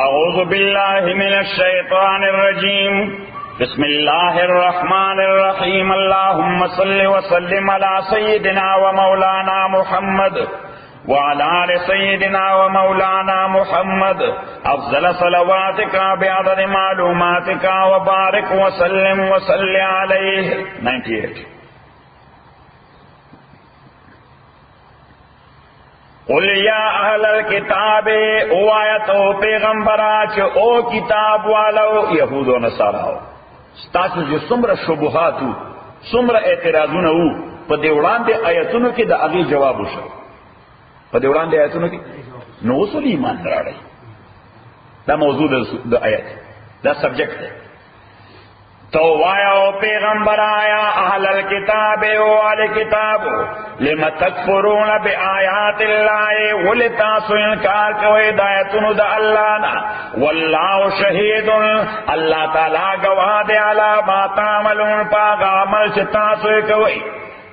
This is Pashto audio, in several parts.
اعوذ باللہ من الشیطان الرجیم بسم اللہ الرحمن الرحیم اللہم صل وسلم علی سیدنا و مولانا محمد وعلى آل سيدنا ومولانا محمد افضل صلواتك بعدد معلوماتك وبارك وسلم وصل عليه 98. قل یا اہل الکتاب او آیت او پیغمبرا چه او کتاب والو یہود و نصاراو ستاسو جو سمر شبہاتو سمر اعتراضونو پا دیوڑان دے آیتونو کی دا اغی جوابو شو پا دیوڑان دے آیتونو کی نو اصول ایمان راڑی دا موضوع دا آیت دا سبجیکٹ ہے تو وایا او پیغمبر آیا اہل الکتاب او اہل کتاب لم تکفرون بآیات اللہ ولتاسو انکار کوئی دایتونو دا اللہ نا واللہ شہید اللہ تعالی گواہ دے علا ما تعملون پاگا عمل چتاسو کوئی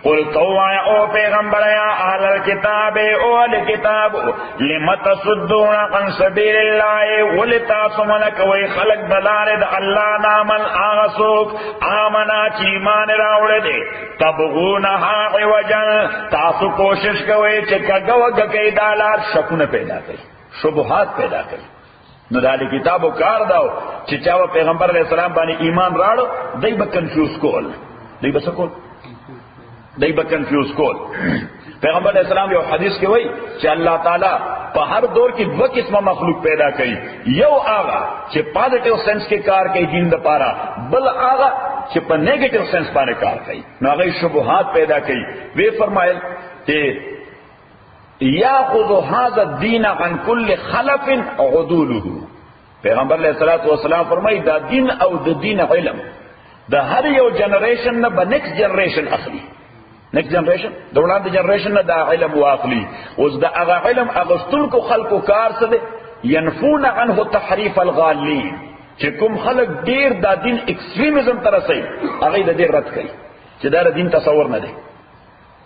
قل تو آیا او پیغمبر یا اہل الکتاب او اہل کتاب لم تصدون عن سبیل اللہ ولتاسو منکوئی خلق دلار دا اللہ نامن آغسوک آمنا چیمان راوڑ دے تبغونہا عوجن تاسو کوشش کوئی چکا گوگ کئی دالار شکون پیدا کئی شبہات پیدا کئی نو دا اہل کتابو کار داو چچاو پیغمبر علیہ السلام بانی ایمان راڑو دی با کنفیوز کول دی با سکول دی با کنفیوز کول پیغمبر علیہ السلام یو حدیث کی وئی کہ اللہ تعالی پا ہر دور کی دو قسم مخلوق پیدا کئی یو آغا چھ پازیٹیو سینس کے کار کئی دین دا پارا بل آغا چھ پا نیگیٹیو سینس پانے کار کئی نو آغای شبہات پیدا کئی وی فرمائل کہ یاخذ هذا الدین عن کل خلف عدوله پیغمبر علیہ السلام فرمائی دا دین او دا دین علم دا ہر یو جنریشن نا با نیکس جنریشن اخلی نیکس جنریشن دوران دا جنریشن نا دا علم واخلی اس دا اغا علم اغسطن کو خلق و کار سدے ینفون عنہ تحریف الغالین چکم خلق دیر دا دین ایکسٹریمزم ترسی اغی دا دیر رد کئی چی دا دین تصور ندے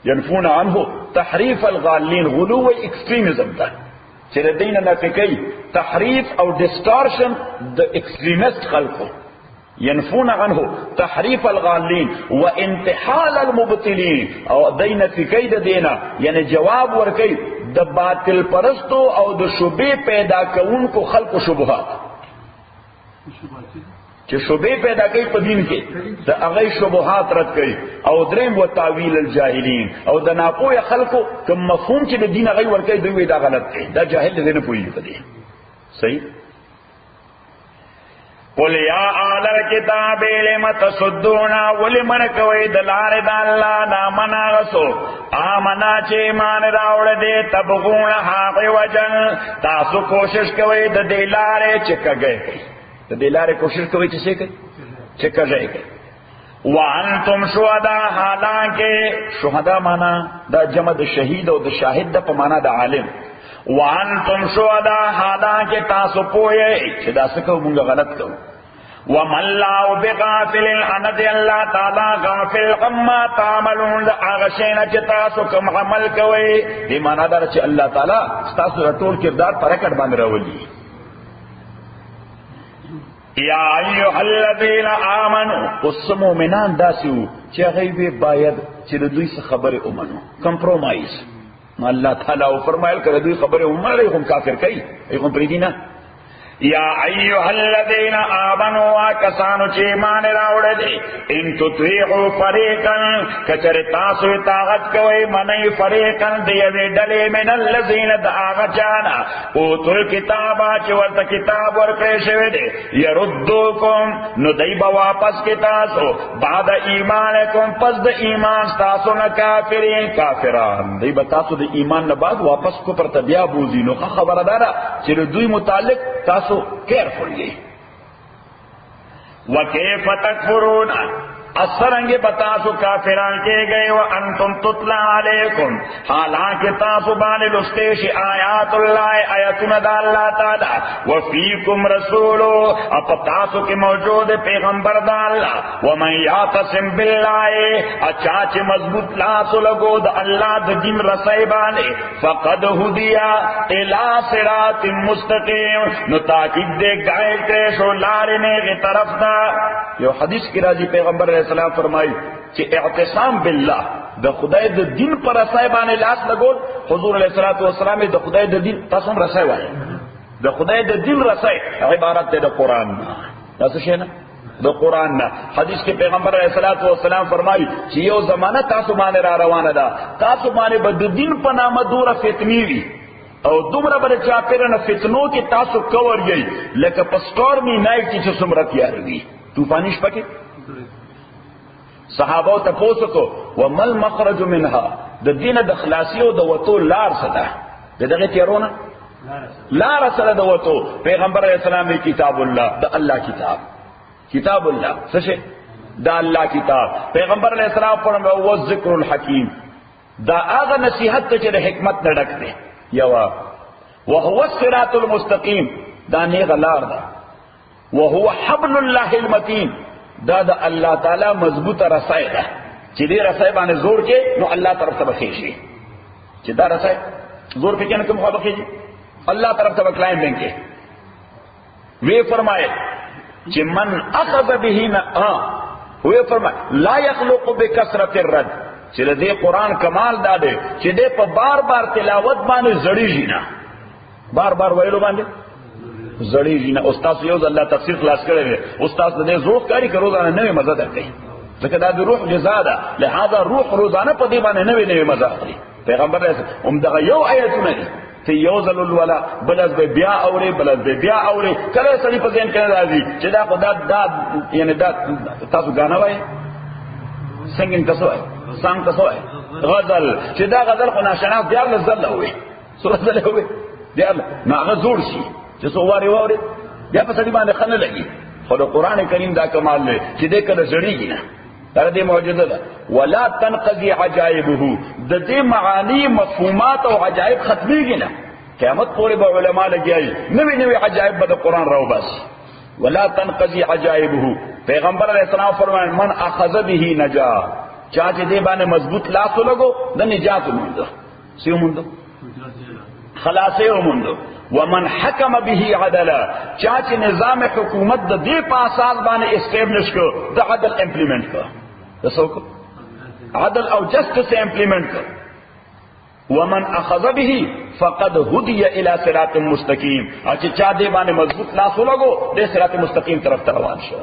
ینفون عنہ تحریف الغالین غلو ایکسٹریمزم تا چی دا دین نفکی تحریف او ڈسٹارشن دا ایکسٹریمسٹ خلقو ینفون عنہ تحریف الغالین و انتحال المبتلین او دین فکی دا دینا یعنی جواب ورکی دا باطل پرستو او دا شبے پیدا کون کو خلق و شبہات چه شبے پیدا کئی پا دین کے دا اغی شبہات رد کئی او درم و تاویل الجاہلین او دا ناپوی خلقو کم مفہوم چه دا دین اغی ورکی دوی دا غلط کئی دا جاہل دین پوئی پا دی صحیح قل یا اہل الکتاب لم تصدون ولمن کوئی دلار دا اللہ نا منا غسو آمنا چے ایمان راوڑ دے تبغون حاق وجن تاسو کوشش کوئی دا دلارے چکا گئے کئی دا دلارے کوشش کوئی چسے کئی چکا گئے کئی وانتم شہداء حالانکہ شہداء مانا دا جمع دا شہید و دا شاہد دا پمانا دا عالم وانتم شہداء حالانکہ تاسو پوئے چھ دا سکو منگا غلط کرو وَمَا اللَّهُ بِغَافِلٍ عَنْ اللَّهُ تَعَالَى غَافِلٌ عَمَّا تَعْمَلُونَ آغشینا چھ تاسو کم عمل کوئی دی مانا دار چھ اللہ تعالی ستاسو رٹول کردار پرکٹ باندھ رولی یا ایوہ الذین آمنوا اس مومنان داسیو چھ غیبی باید چھ دوی سے خبر امنو کمپرومائز اللہ تعالیٰ فرمائل کہ دوی خبر امن رہی ہم کافر کئی ایخم پریدینا یا ایوہ الذین آمنوا آکسانو چیمان راوڑ دے ان تطویعو فریقن کچر تاسو اطاعت کوئی منی فریقن دیوی ڈلی من اللذین دا آغا جانا اوتو کتابا چورت کتاب ورکرشوی دے یردوکم نو دیبا واپس کی تاسو بعد ایمانکم پس دا ایمان تاسو نکافرین کافران دیبا تاسو دا ایمان نباد واپس کو پر تبیا بوزی نو خبردارا چر دوی متعلق تاسو کیئرفل گئی وکیف تکفرون असरंगे बतासु काफिरान के गए व अंतुम तुतला अलैकुम हालांकि तासु बाने लुस्तेश आयातुल्लाह आयतुन अल्लाह ताला व फीकुम रसूलो अप तासु के मौजूद पैगंबर अल्लाह व मैं यातसिम बिल्लाह अचाच मजबूत लासु लगो द अल्लाह द दिन रसै बाने फकद हुदिया इला सिरात मुस्तकीम नो ताकीद दे गाय क्रेशो लारने की तरफ दा। यो हदीस की राजी पैगंबर अलैहिस्सलाम फरमाई कि इत्तिसाम बिल्लाह द खुदाई द दिन पर रसाई बाने लास लगोल हुजूर अलैहिस्सलातु वस्सलाम द खुदाई द दिन तसम रसाई वाले द खुदाई द दिन रसाई इबारत द कुरान ना शे ना द कुरान ना हदीस के पैगंबर अलैहिस्सलातु वस्सलाम फरमाई कि यो जमाना तासु माने रा रवाना दा तासु माने बद दिन पर नाम दूर फितनीवी और दुमरा बड़े चापेर न फितनों के तासु कवर गई लेकिन पस्टोर में नाइट की सुमरत यार हुई तूफानिश पके सहाबा तपोस को व मल मखरज मिनहा द दिन द खलासियो द वतो लार सदा दगे तेरोना लार सदा द वतो पैगंबर अलैहि सलाम की किताबुल्लाह द अल्लाह किताबुल्लाह सशे द अल्लाह किताब पैगंबर अलैहि सलाम पर वो जिक्रुल हकीम द आगा नसीहत के हिकमत न डकते यवा वहुवा सिरातुल मुस्तकीम दा नेग लार दा वहुवा हब्लुल्लाहिल मतीन दा अल्लाह ताला मजबूत रसाई दा चिदे रसाई बाने जोर के नो अल्लाह तरफ से बखेशी चिदा रसाई जोर पे क्या तुम बखेशी अल्लाह तरफ से बखलाएं देंगे वे फरमाए कि मन अखज़ बिही न वे फरमाए ला यखलुकु बिकसरतिर रद चिले दे कुरान कमाल दादे चिदे पर बार बार तिलावत बाने जड़ी जीना बार बार वैलो बांधे जड़ी जीना उस्ताद योज अल्लाह तफसीर खलास करे उस्ताद ने जोर कारी के रोजाना नवे मजा देते लेकिन दादी रूह जजादा लिहाजा रूह रोजाना पदी बाने नवे नवे मजा आती पैगंबर ऐसे उम्दा यो आयत नहीं थे योजल वाला बलद बे ब्या औरे बलद बे ब्या औरे करे सड़ी पर देन करे राजी चिदा को दाद यानी दाद तासु गाना वाए सिंगिंग कसो है सांग कसो है गजल चिदा गजल को नाशना दियार लजल हुए सूरत ले हुए दियार ना गजूर सी जसो वारे वारे या पसड़ी बाने खने लगी और कुरान करीम दा कमाल ले चिदे कर जड़ीगी ना दे मौजूदा वला तनक़ज़ी अजाइबहु दे मानी मफहूमात और अजाइब खत्मीगी ना क़यामत पूरे उलमा लगी आई नवी नवी अजाइब बद कुरान रहो बस वला तनक़ज़ी अजाइबहु पैगंबर अलैहिस्सलाम फरमाए मन अखज़ बिही नजा चाचे दे बाने मजबूत लासो लगो द निजात मुंदो सियो मुंदो खलासे मुंदो वमन हकम बिही अदला चाचे निजाम हुकूमत द दे पासास बाने एस्टेब्लिश को द अदल इंप्लीमेंट को दसो को अदल और जस्टिस इंप्लीमेंट को वमन अखज़ बिही फक़द हुदिया इला सिरातिम मुस्तकीम अच्छा चा दे बाने मजबूत लासो लगो दे सिरात मुस्तकीम तरफ तरवान शो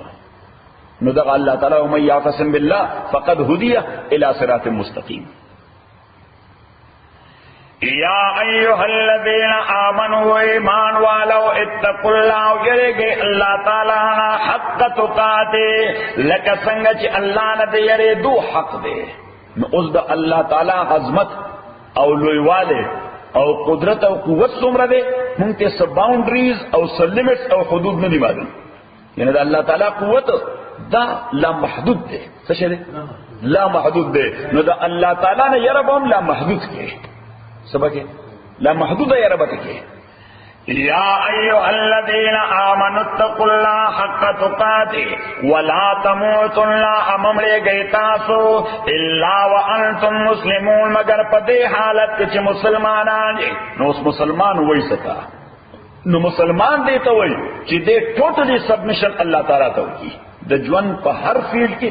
नुदग अल्लाह ताला उम्मै यातसिम बिल्लाह फक़द हुदिया इला सिरातिम मुस्तकीम या अय्युहल्लज़ीना आमनू ईमान वालो इत्तक़ुल्लाह यरेगे अल्लाह ताला हक़ तुक़ाते लक संगच अल्लाह न दे यरे दो हक दे उस द अल्लाह ताला अजमत और लोईवाले और कुदरत और कुव्वत सुमर दे मुंते सब बाउंड्रीज और सब लिमिट्स और हुदूद नहीं मालूम यानी अल्लाह ताला कुव्वत दा ला महदूद दे सशे दे ला महदूद दे नो दा अल्लाह ताला ने यरबम ला महदूद के सबके ला महदूद यरबत के या अय्युहल्लज़ीना आमनु तक़ुल्लाह हक़्क़ तुक़ातिह वला तमूतुन्ना अममरे गए तासो इल्ला व अंतुम मुस्लिमून मगर पदे हालत के मुसलमान आने नो उस मुसलमान वही सका नो मुसलमान दे तो वही कि दे टोटली सबमिशन अल्लाह ताला तो की द जवन पर हर फील्ड के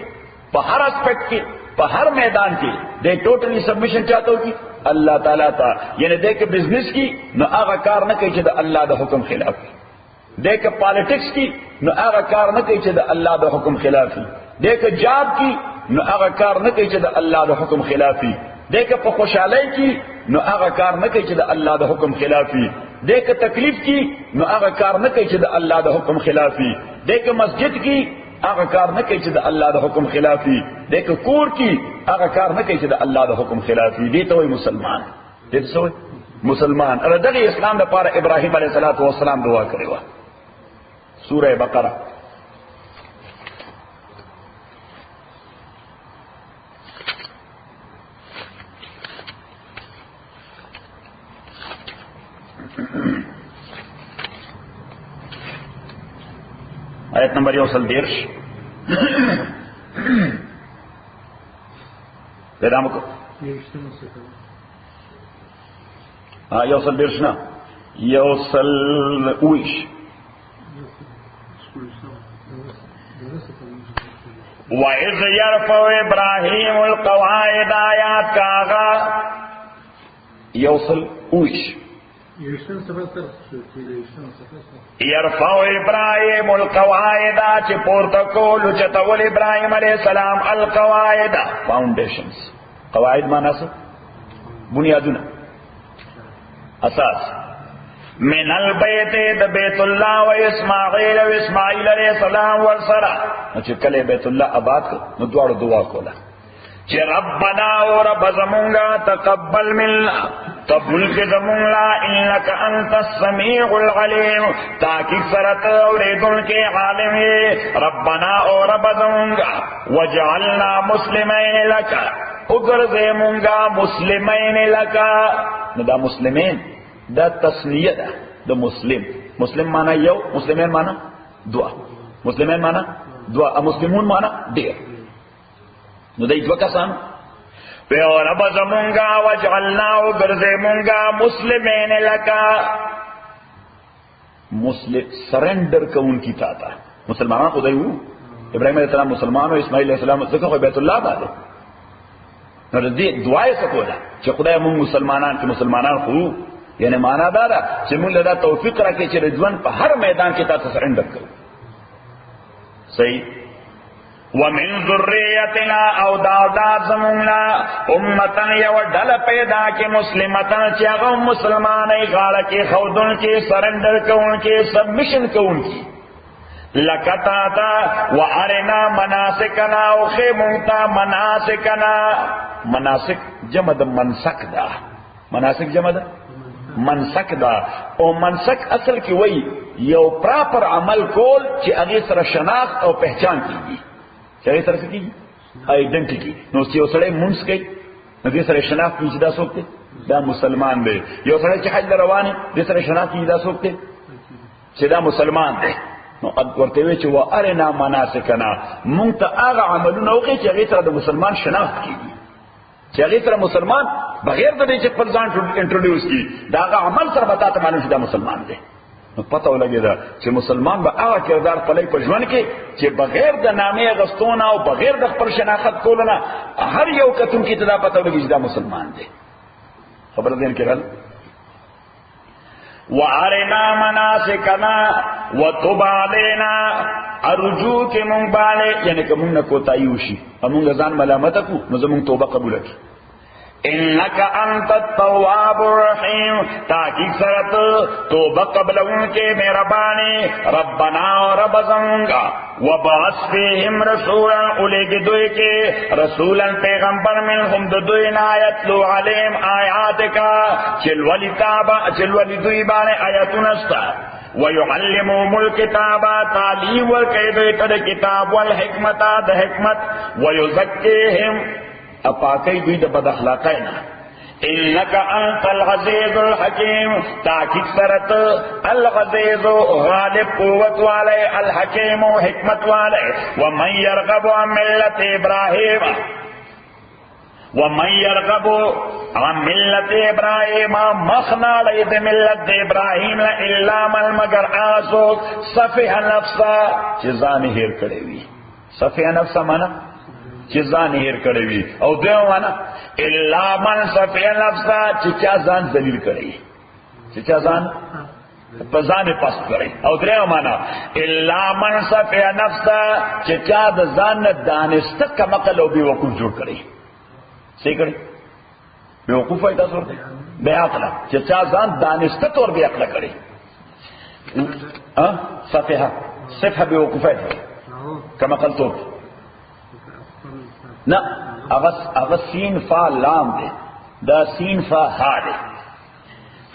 पर हर एस्पेक्ट के पर हर मैदान के दे टोटली सबमिशन चाहते हो कि अल्लाह ताला था यानी देख बिजनेस की न आगा कार न कही द अल्लाह द हुक्म खिलाफी देख पॉलिटिक्स की न आगा कार न कही द अल्लाह द हुक्म खिलाफी देख जॉब की न आगा कार न कही द अल्लाह द हुक्म खिलाफी देख खुशहाली की न आगा कार न कही द अल्लाह द हुक्म खिलाफी देख तकलीफ की न आगा कार न कही द अल्लाह द हुक्म खिलाफी देख मस्जिद की आगा कार न कही द अल्लाह द हुक्म खिलाफी देख कोर की आगा कार न कही द अल्लाह द हुक्म खिलाफी दे तो मुसलमान दे तो मुसलमान अरे दगे इस्लाम द पार इब्राहिम अलैहिस्सलातु वस्सलाम दुआ करेवा सूरह बकरा آیت نمبر 130 پیدا مکو 130 نه 130 وَإِذْ يَرْفَعُ إِبْرَاهِيمُ الْقَوَاعِدَ آیات کا آغا 130 يرفع ابراهيم القواعد چې پورته کول چتول ابراهيم عليه السلام القواعد فاونديشنز. قواعد معنی څه؟ بنیادونه، اساس. من البيت د بیت الله و اسماعیل و اسماعیل علیہ السلام ورسره چې کله بیت الله آباد نو دواړو دعا کوله چې ربنا او رب زمونږه تقبل منا قبول کې زمونږه انک انت السميع العليم تاکي سرت اوریدونکې عالم ربنا او رب زمونږه وجعلنا مسلمین لك وګرځې مونږه مسلمین لك. نو دا مسلمین دا تسنیه ده د مسلم. مسلم معنی یو، مسلمین معنی دعا، مسلمین معنی دعا، مسلمون معنی ډیر. نو دای دوه کسان په رب زمونږه وجعلنا وګرځې مونږه مسلمین لکا مسلم سرندر کوونکی تا تا. مسلمانان خدای وو، ابراهیم علیه السلام مسلمان او اسماعیل علیه السلام ځکه خو بیت الله باندې نو دې دعای سکوله چې خدای مونږ مسلمانان چې مسلمانان خو یعنی معنا دا ده چې موږ له توفیق راکړي چې رضوان په هر میدان کې تاسو سرندر کړو. صحیح. ومن ذریتنا او داوداد زمونږه امتن یو ډله پیدا کې مسلمتن چې هغه مسلمانې غاړه کې خودون کې سرندر کوون کې سبمیشن کوون کې لکتا تا وارنا مناسکنا او خیمونتا مناسکنا. مناسک جمع د منسک دا، مناسک جمع دا منسک دا. او منسک اصل کې وای یو پراپر عمل کول چې هغه سره شناخت او پہچان کیږي، چې هغه سره کیږي آیډنټیټي. نو چې یو سره مونږ کوي نو دې سره شناخت کیږي دا څوک دی؟ دا مسلمان دی. یو سره چې حج روانه دې سره شناخت کیږي دا څوک دی؟ چې دا مسلمان دی. نو ورته وی چې وارنا مناسکنا، مونږ ته هغه عملونه وکړي چې هغه سره د مسلمان شناخت کیږي، چې هغه سره مسلمان بغیر د دې چې پر ځان انټروډیوس کی دا هغه عمل سره بتا ته معلوم شي دا مسلمان دی. نو پته ولګیدا چې مسلمان به هغه کردار پلی په ژوند کې چې بغیر د نامې غستونه او بغیر د خپل شناخت کولونه هر یو کتون کې ته پته ولګي چې دا مسلمان دی. خبر دې کې غل وارنا مناسکنا وتب علینا ارجو کې مونږ باندې یعنی که مونږ نه کوتاهی وشي مونږ ځان ملامت کو نو زمونږ توبه قبول کړي. انک انت التواب الرحیم تاکي سرت توبه قبلون کې مهرباني. ربنا رب زمونږه وبعث فيهم رسولا اولئک دوی کې رسولا پیغمبر منهم د دوی آیاتلو علیهم آیاتک چلولی دوی باندې آیاتونه ستا ويعلمهم الكتاب تعلیم ورکړي دوی ته کتاب والحکمت د حکمت ويزکیهم اپاکی دوی د بد اخلاقینا. انک انت العزیز الحکیم تاکید سرت العزیز غالب قوت والے الحکیم حکمت والے. ومن یرغب عن ملت ابراہیم ومن یرغب عن ملت ابراہیم مخنا لید ملت ابراہیم الا من مگر آسو صفح نفسا چیزان ہیر کڑے وی. صفح نفسا مانا چیزان ہیر کڑے وی. او دیو مانا الا من صفح نفسا چچا زان ذلیل کڑے چچا زان پزان پست کرے. او دیو مانا الا من صفح نفسا چچا زان دانستک کا مقل او بی وقوف جوڑ کرے. صحیح کرے بے وقوف ہے تصور دے بے عقلہ چچا زان دانستت اور بے عقلہ کرے. صفحہ صفحہ بے وقوف ہے کما قلتو نا اغا سین فا لام دے دا سین فا ہا دے.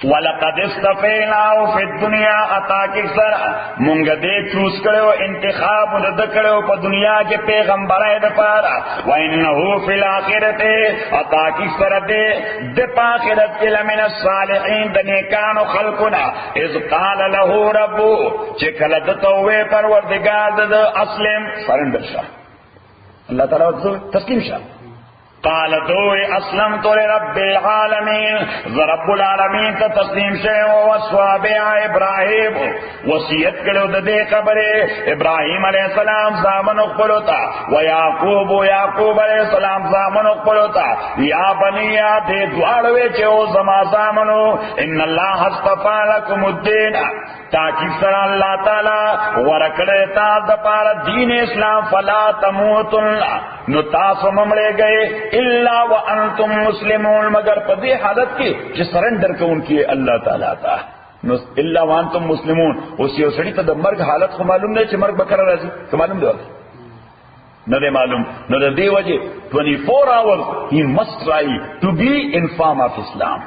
ولقد استفیناو فی الدنیا اتاکی سر مونږ دې چوز کړو انتخاب د کړو په دنیا کې پیغمبرای د پاره و انه فی الاخرته اتاکی سر دې د پاخرت کې لمن الصالحین د نیکانو خلقنا اذ قال له رب چې کله د توبه پروردگار د اسلم سرندر شه الله تعالی تسلیم شه قال دوی اسلمت لرب العالمین رب العالمین ته تسلیم شه او وصابع ابراهیم وصیت کړو د دې خبره ابراهیم علیه السلام زامن خپلوتا و یعقوب علیه السلام زامن خپلوتا یا بنی دې دواړو چې او زما زامنو ان الله اصطفى لكم الدين تاکي سره الله تعالی ورکړی تا د پاره دین اسلام فلا تموتن نو تاسو ممړې گئے الا وانتم مسلمون مگر په دې حالت کې چې سرندر کوونکی الله تعالی تا نو الا وانتم مسلمون اوس یو سړی ته د مرګ حالت خو معلوم نه چې مرګ به کله راځي ته معلوم دی نه دی معلوم نو د دې وجه 24 hours he must try to be in form of Islam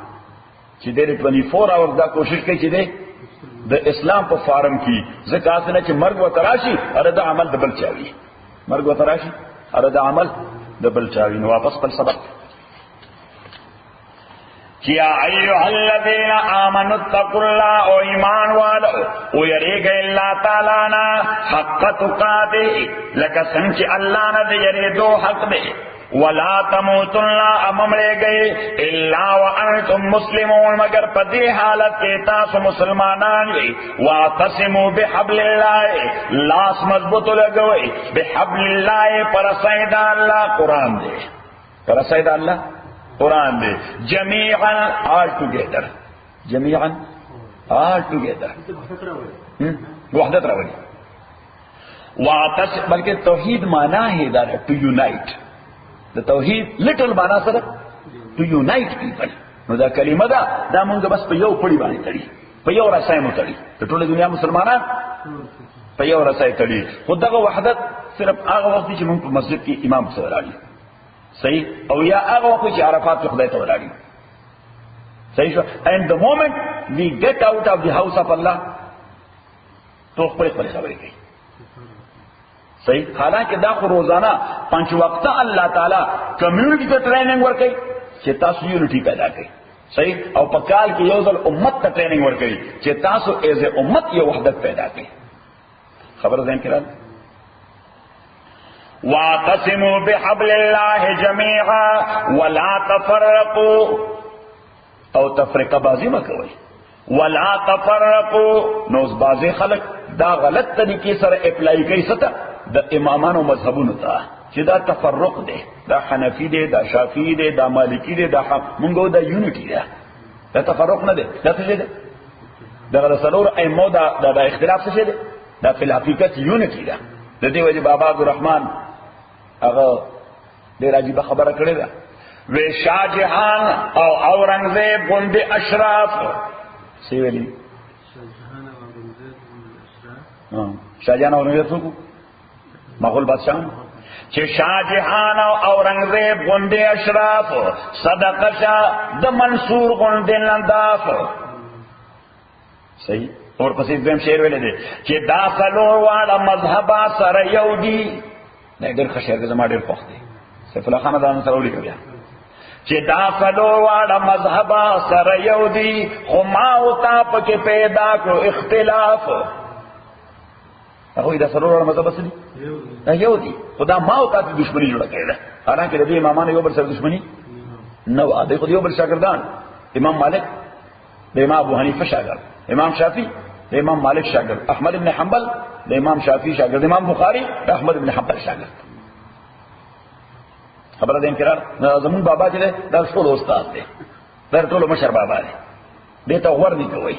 چې دې 24 hours دا کوشش کوي چې دې د اسلام په فارم کې ځکه چې مرګ وتراشي اره د عمل د بل چاوي مرګ وتراشي اره د عمل د بل چاوي نو واپس پر سبق کیا ایها الذین آمنوا اتقوا الله او ایمان والو او یریګ الله تعالی نا حق تقاته لکه څنګه الله نه دی یریدو حق دی ولا تموتن اممړې گئے الا وانتم مسلمون مگر په دې حالت کې تاسو مسلمانان وي واعتصموا بحبل الله لاس مضبوط لګوي بحبل الله پر سید الله قران دی پر سید الله قران دی جميعا all together جميعا all together وحدت راوړي واعتصم بلکې توحید معنی ہے دا to unite د توحید لټل معنا سره to unite people نو دا کلمه دا مونږ بس په یو پړی باندې تړي په یو راسای مو تړي ته ټول دنیا مسلمانان په یو راسای تړي خدغه وحدت صرف هغه وخت چې مونږ په مسجد کې امام سره راځي صحیح او یا هغه وخت چې عرفات په خدای ته ولاړی صحیح شو and the moment we get out of the house of Allah تو خپل خبرې کوي صحیح حالانکہ دا خو روزانہ 5 وقت اللہ تعالی کمیونٹی ته ټریننګ ورکړي چې تاسو یونټی پیدا کړئ صحیح او په کال کې یو ځل امت ته ټریننګ ورکړي چې تاسو ایز ا امت یو وحدت پیدا کړئ خبر ځین کړه واعتصموا بحبل الله جميعا ولا تفرقوا او تفرقه بازی مکوئ ولا تفرقوا نو بازی خلق دا غلط طریقې سره اپلای کوي ستا د امامانو مذهبونو ته چې دا تفرق دی دا حنفی دی دا شافعی دی دا مالکی دی دا مونږ دا یونټی دی دا تفرق نه دی دا څه دی دا غلطور ایمو دا اختلاف څه دی دا په حقیقت یونټی دی د دې وجه بابا عبدالرحمن هغه ډېر عجیب خبره کړې ده وی شاه جهان او اورنګزیب غوندې اشراف سی ویلي شاه جهان او اورنګزیب څوک مغول بادشاہ چې شاه جهان او اورنګزیب غوندې اشراف صدقه شاه د منصور غوندې لنداف صحیح اور پسې دیم شعر ویل دي چې دا څلور واړه مذهبا سره یو دي نه ډېر ښه شعر دی زما ډېر خوښ دی سیف الله خان دا سره ولیکل چې دا څلور واړه مذهبا سره یو دي خو ما او تا پکې پیدا کړو اختلاف هغه دا څلور واړه مذهب څه دي دا یو دي خدا ما او تا د دښمنی جوړه کړې ده حالانکه د دې امامانو یو بل سره دښمنی نه و د خو یو بل شاګردان امام مالک د امام ابو حنیفه شاګرد امام شافعی د امام مالک شاګرد احمد ابن حنبل د امام شافعی شاګرد امام بخاری د احمد ابن حنبل شاګرد خبره ده انکرار زمون بابا چې دا ټول استاد دی دا ټول مشر بابا دی دې ته ورنی کوي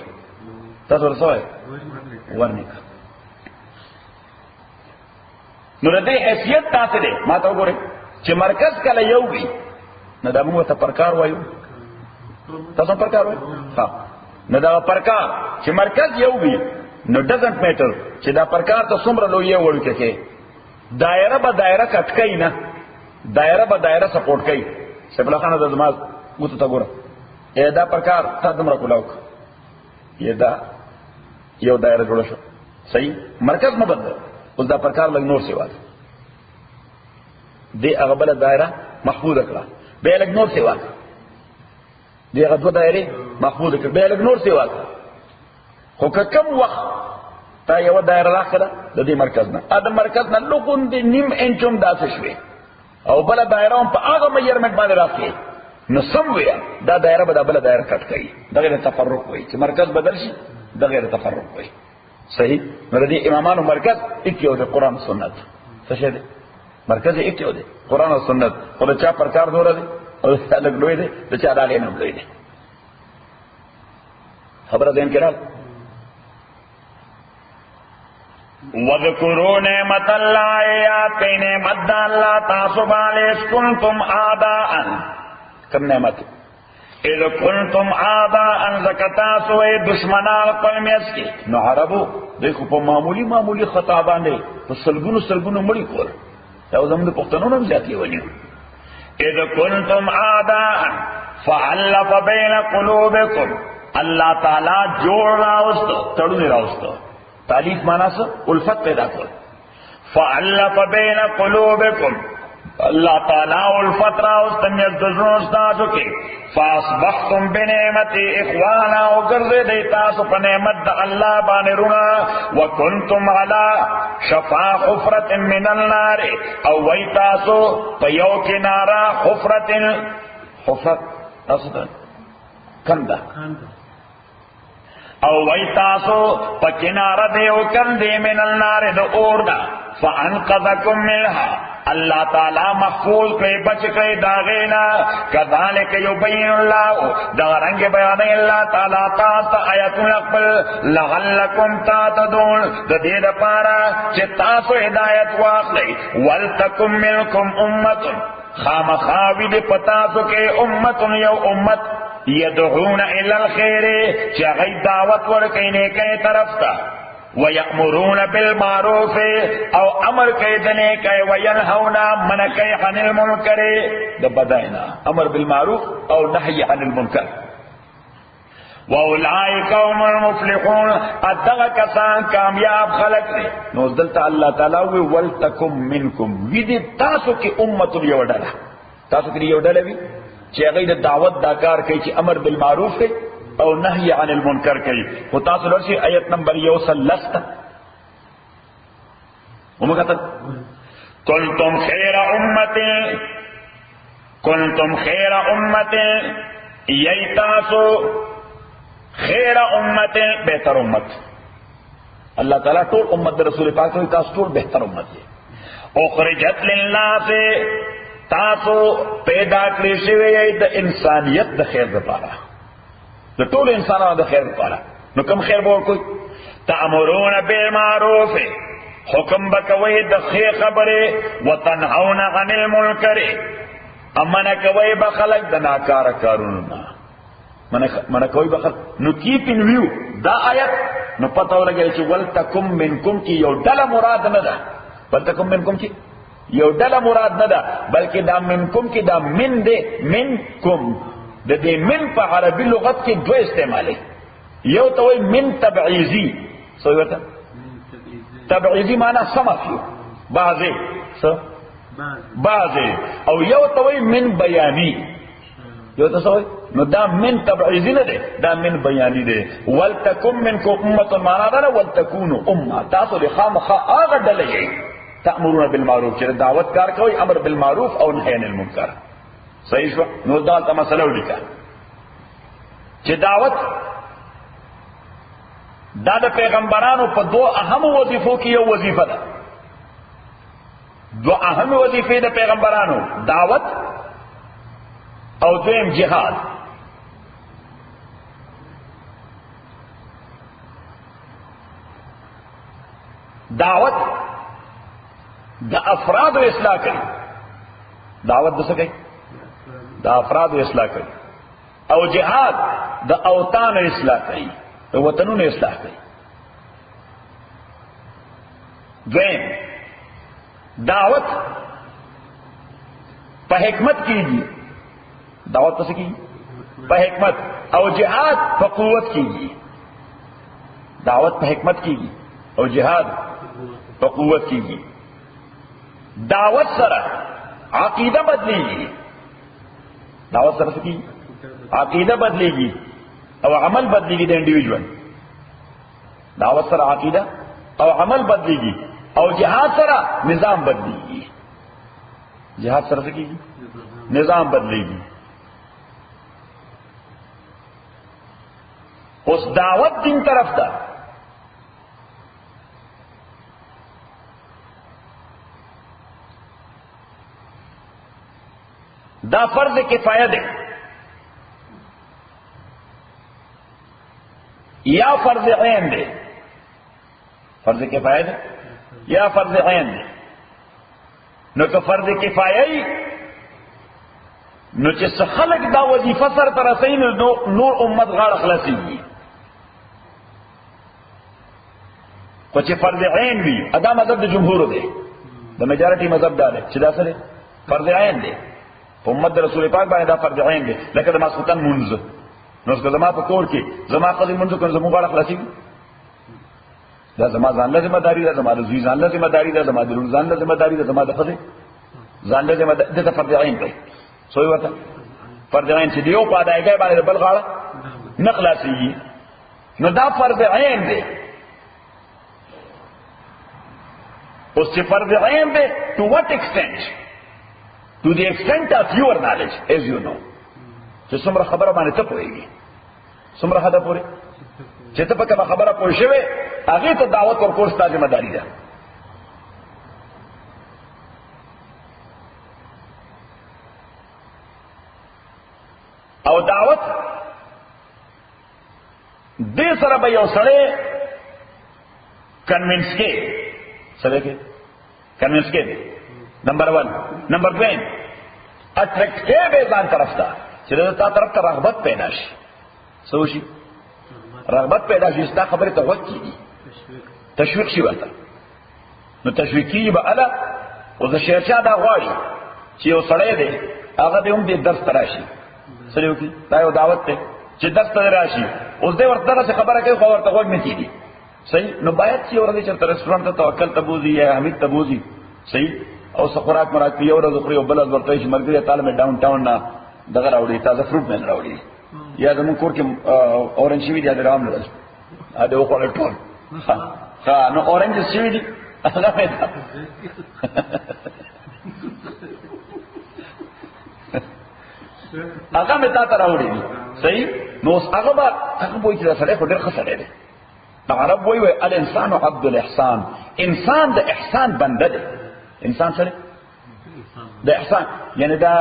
تاسو ورسوي ورنی نو د دې حیثیت تاسو دی ما ته وګورئ چې مرکز کله یو وي نه دا موږ ته پرکار وایو تاسو پرکار وایو ها نه دا پرکار چې مرکز یو وي نو ډزنټ میټر چې دا پرکار ته څومره لوی وړو کې دایره به دایره کټکای نه دایره به دایره سپورټ کوي سپلا خانه د زما مو ته ګوره دا پرکار تا دمر کولاو یہ دا یو دائره جوړه شو صحیح مرکز نه بدل اوس دا پرکار لګ نور سیوا دی هغه بل دایره محفوظ کړه به لګ نور سیوا دی هغه دوه دایره محفوظ کړه به لګ نور سیوا خو کم وخت تا یو دایره راخره د دې مرکز نه دا مرکز نه لګون دی نیم انچوم داسې شوی او بل دایره په هغه میرمنټ باندې راځي نو سم ویا دا دایره به بل دایره کټ کوي دغه تفرق وایي چې مرکز بدل شي دغه تفرق وایي صحیح نو دې امامانو مرکز اکیو د قران سنت څه شه دي مرکز اکیو دی قران او سنت او چا پرکار دوره دي او لګ لوی دي د چا دالې نه لوی دي خبره دین کړه وذکروا نعمت الله یاد نعمت الله تاسو باندې کنتم اعداء کم نعمت اذ کنتم اعداء زکتا سوې دشمنان قومیت کې نو عربو دیکھو په معمولی خطا باندې په سلګونو مړی کول دا زموږ پښتنو نه ځاتي ونی اذ کنتم اعداء فالف بین قلوبکم الله تعالی جوړ راوستو تړون راوستو تعلیف مانا سا الفت پیدا کر فعلف بین قلوبکم اللہ تعالیٰ الفت راوستن یزدزنو استاسو کی فاسبختم بنعمت اخوانا وگرزے دیتاسو پنعمت دا اللہ بانرونا وکنتم علا شفا حفرت من النار او ویتاسو پیو کنارا حفرت اصدن کندہ او ویتاسو پکنار دیو کندی من النار دو اورنا فانقذکم منها اللہ تعالی محفوظ کئی بچ کئی داغینا کذالک یبین اللہ دارنگ بیان اللہ تعالی تاستا آیت اقبل لغلکم تاتدون دید پارا چتاسو ہدایت واقعی ولتکم منکم امت خام خاوید پتاسو کے امت یو امت یدعون الی الخیر چاہی دعوت ورکینے کئی طرف تا ویأمرون بالمعروف او امر کئی دنے کئی وینہونا من کئی عن المنکر دبدائنا امر بالمعروف او نحی عن المنکر وَأُولَئِكَ هُمُ الْمُفْلِحُونَ ادغا کسان کامیاب خلق دے نوزدلتا اللہ تعالیٰ وی وَلْتَكُمْ مِنْكُمْ ویدی تاسو کی امت یو ڈالا تاسو کی یو ڈالا وی چی اغید دعوت داکار کئی چی امر بالمعروف ہے او نحی عن المنکر کئی خود تاسو لرسی آیت نمبر یوصل لستا ومکتب کنتم خیر امت یی تاسو خیر امت بہتر امت اللہ تعالیٰ طول امت رسول پاک سے تاسو طول بہتر امت ہے اخرجت للناس تاسو پیدا کړی شوی د انسانیت د خیر لپاره د ټول انسانانو د خیر لپاره نو کوم خیر به کوئی تأمرون بالمعروف حکم بکوي د خیر خبره وتنهون عن المنکر امنه کوي بخلق د ناکاره کارونو منه کوي بخل نو کیپ ان ویو دا آیت نو پتہ ولګی چې ولتکم منکم کی یو ډله مراد نه ده ولتکم منکم کی یو ډله مراد نه ده بلکې دا منکم کی دا من دے منکم د دې من په عربي لغت کې دوه استعمالي یو ته وای من تبعیضی سو ورته تبعیضی معنی سمافیو بعضی او یو ته وای من بیانی یو ته سوای نو دا من تبعیضی نه ده دا من بیانی ده ولتکم منکم امه معنا ده ولتکونوا امه تاسو له خامخا هغه ډله یې تأمرون بالمعروف چې دعوت کار کوي امر بالمعروف او نهی عن المنکر صحیح شو نو دا ته مسله ولیکه چې دعوت دا د پیغمبرانو په دوه اهم وظیفو کې یو وظیفه ده دوه اهم وظیفې د پیغمبرانو دعوت او دویم جهاد دعوت د افراد اصلاح کوي دعوت د څه کوي د افراد اصلاح کوي او جهاد د اوطان اصلاح کوي د وطنونو اصلاح کوي دویم دعوت په حکمت کیږي دعوت څه کیږي په حکمت او جهاد په قوت کیږي دعوت په حکمت کیږي او جهاد په قوت کیږي. دعوت سره عقیده بدلیږي، دعوت سره څه کیږي؟ عقیده بدلیږي او عمل بدلیږي د انډیویجوال. دعوت سره عقیده او عمل بدلیږي او جهاد سره نظام بدلیږي. جهاد سره څه کیږي؟ نظام بدلیږي. اوس دعوت دین طرف ته دا فرض کفایه ده یا فرض عین ده؟ فرض کفایه ده یا فرض عین ده؟ نو که فرض کفایه نو چې څه خلق دا وظیفه سره تر رسین نور امت غاړه خلاصيږي. خو چې فرض عین وي ادا مذهب د جمهور دی، د میجارټي مذهب دا دی چې دا سره فرض عین دی په امت د رسول پاک باندې. دا فرض عین دی لکه د ماسختن منځ. نو که زما په کور کې زما قضې منځ کوم زموږ غاړه خلاصيږي، دا زما ځان له ذمہ داری ده، زما د زوی ځان له ذمہ داری ده، زما د لور ځان له ذمہ داری ده، زما د خځې ځان له ذمہ داری ده. فرض عین دی. سوې وته فرض عین چې دیو په ادایګۍ باندې بل غاړه نه خلاصيږي، نو دا فرض عین دی. اوس چې فرض عین دی to what extent? To the extent of your knowledge, as you know. چې څومره خبره باندې ته پوهېږي، څومره حد پورې چې ته په کومه خبره پوه شوې هغې ته دعوت ورکول ستا ذمہ داري ده. او دعوت دې سره به یو سړی کنوینس کې سره کې کنوینس کې نمبر 1. نمبر 2 اټریکټیو به ځان طرف ته چې تا طرف ته رغبت پیدا شي. څه وشي؟ رغبت پیدا شي، ستا خبرې ته غوږ کېږي، تشویق شي ورته. نو تشویق کېږي به اله. اوس د شیرشاه دا غواړي چې یو سړی دی هغه دې هم دې درس ته راشي. سره وکړي دا یو دعوت دی چې درس ته راشي. اوس دې ورته دغسې خبره کوي خو ورته غوږ نه کېږي. صحیح. نو باید چې ورته چېرته رسټورانټ ته توکل ته بوځي یا حمید ته بوځي. صحیح. او څه خوراک مراک په یو ورځ خوري او بله ورځ ورته وایي چې ملګري تا له مې ډاون ټاون نه دغه راوړي، تازه فروټ مې راوړي، یا زموږ کور کې اورنج شوي دي د رام لرل ا دې وخوړل ټول. ښه نو اورنج شوي دي هغه مې هغه مې تا ته راوړي دي. صحیح. نو اوس هغه به وایي چې دا سړی خو ډېر ښه سړی دی. عرب وایي الانسان عبد الاحسان، انسان د احسان بنده دی. انسان سره د احسان یعنی دا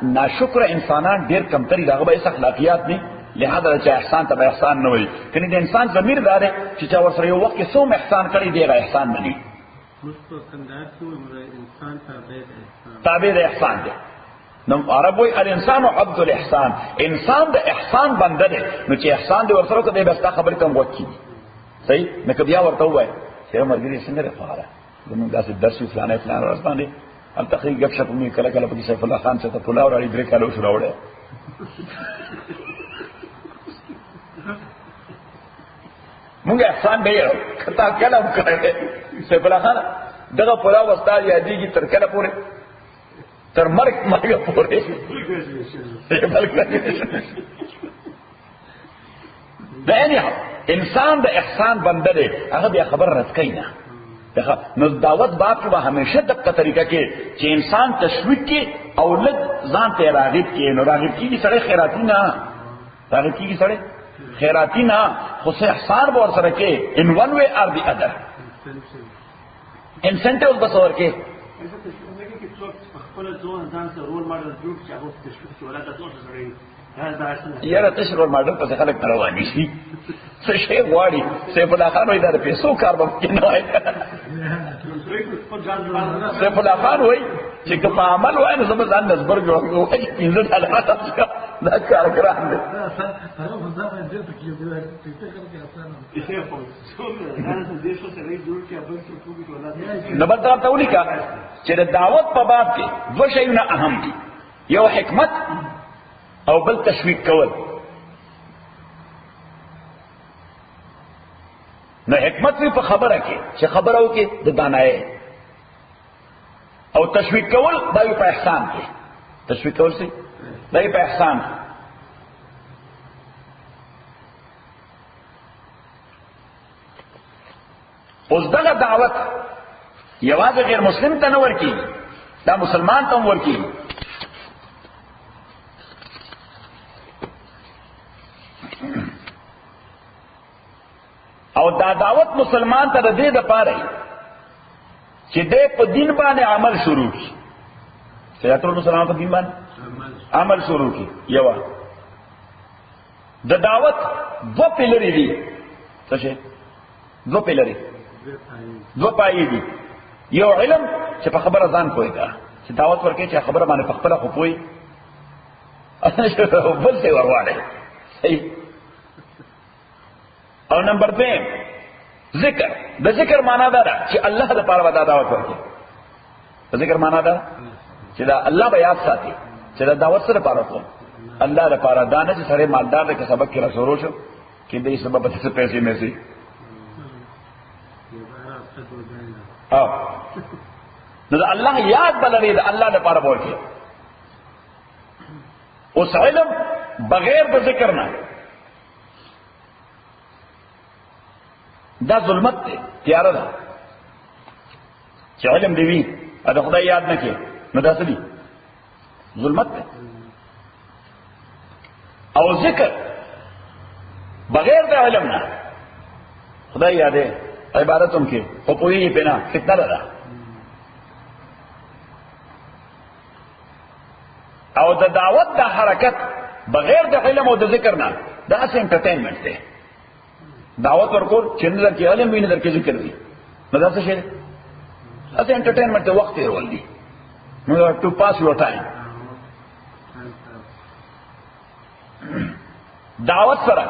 ناشکر انسانان ډیر کمتري، دغه به هیڅ اخلاقیات نه، لہذا چې احسان ته به احسان نه وایي. کني د انسان ضمیر دا دی چې چا ورسره یو وخت کې څوم احسان کړی دی هغه احسان مني. تابع د احسان دی. نو عرب وایي الانسان عبد الاحسان، انسان د احسان بنده دی. نو چې احسان دی ورسره کوي بس تا خبرې ته وخت کیږي. صحیح. نو که بیا ورته وایي چې مرګري څنګه راغله زموږ داسې درس فلانه فلانه ورځ باندې هم تقریبا گپ شپ مې کله کله په سیف الله خان څخه پلاو راړي 3 کاله شو راوړل. موږ احسان به یو کتا کله وکړل سیف الله خان دغه پلاو وستا یادېږي تر کله پورې تر مرګ پورې دا یعنی انسان د احسان بنده دی، هغه بیا خبر رد کوي نه. نو دعوت باب کې به همیشه دغه طریقه کې چې انسان تشویق کې او لږ ځان ته راغب کې. نو راغب کېږي سړی خیراتی نه، راغب کېږي سړی خیراتی نه، خو څه احسان به ورسره کې ان ون وے آر دی ادر. انسنټیوز به څه ورکې یاره تش رول ماډل پسې خلک نه رواني شي. څه شی غواړي سیف الله خان وایي دا د پیسو کار به پکې نه وای. سیف الله خان وایي چې که په عمل وای نو زه به ځان نسبر جوړ کړم. $15 دا کار ګران دی. نو بل طرف ته ولیکه چې د دعوت په باب کې 2 شیونه اهم دي، یو حکمت او بل تشویق کول. نو حکمت وی په خبره کې چې خبره وکي د دانای او تشویق کول دا په احسان کې تشویق کول سي دا په احسان کې. اوس دغه دعوت یوازې غیر مسلم ته نه ورکی دا مسلمان ته هم ورکی. او دا دعوت مسلمان ته د دې د پاره چې دې په دین باندې عمل شروع کړي چې ټول مسلمان په دین باندې عمل شروع کړي. یو د دعوت دو پیلري دي څه شي دو پیلري دو پایې دي. یو علم چې په خبره ځان کوی دا چې دعوت ورکړي چې خبره باندې په خپل خو کوی بل څه ورواړي صحیح. او نمبر 2 ذکر. د ذکر معنا دا ده چې الله د پاره ودا دعوت ورکړي. د ذکر معنا دا چې دا الله بیا ساتي چې دا دعوت سره پاره کوم الله لپاره دا نه چې سره مالدار د سبق کې رسول شو کې دې سبب څه پیسې مې سي او نو دا الله یاد بلري دا الله لپاره ورکړي. اوس علم بغیر د ذکر نه دا ظلمت دی تیاره ده چې علم دی وی دا خدای یاد نه کوي نو دا څه دي ظلمت دی. او ذکر بغیر د علم نه خدای یادې عبادت هم کې او پوهیږي په نه فتنه ده. او د دعوت د حرکت بغیر د علم او د ذکر نه دا څه انټرټینمنت دی. دعوت ورکول چې نه درکې علم وي نه درکې ذکر وي نو دا څه شي دا انټرټینمنت د وخت تیرول دي نو ټو پاس یور ټایم. دعوت سره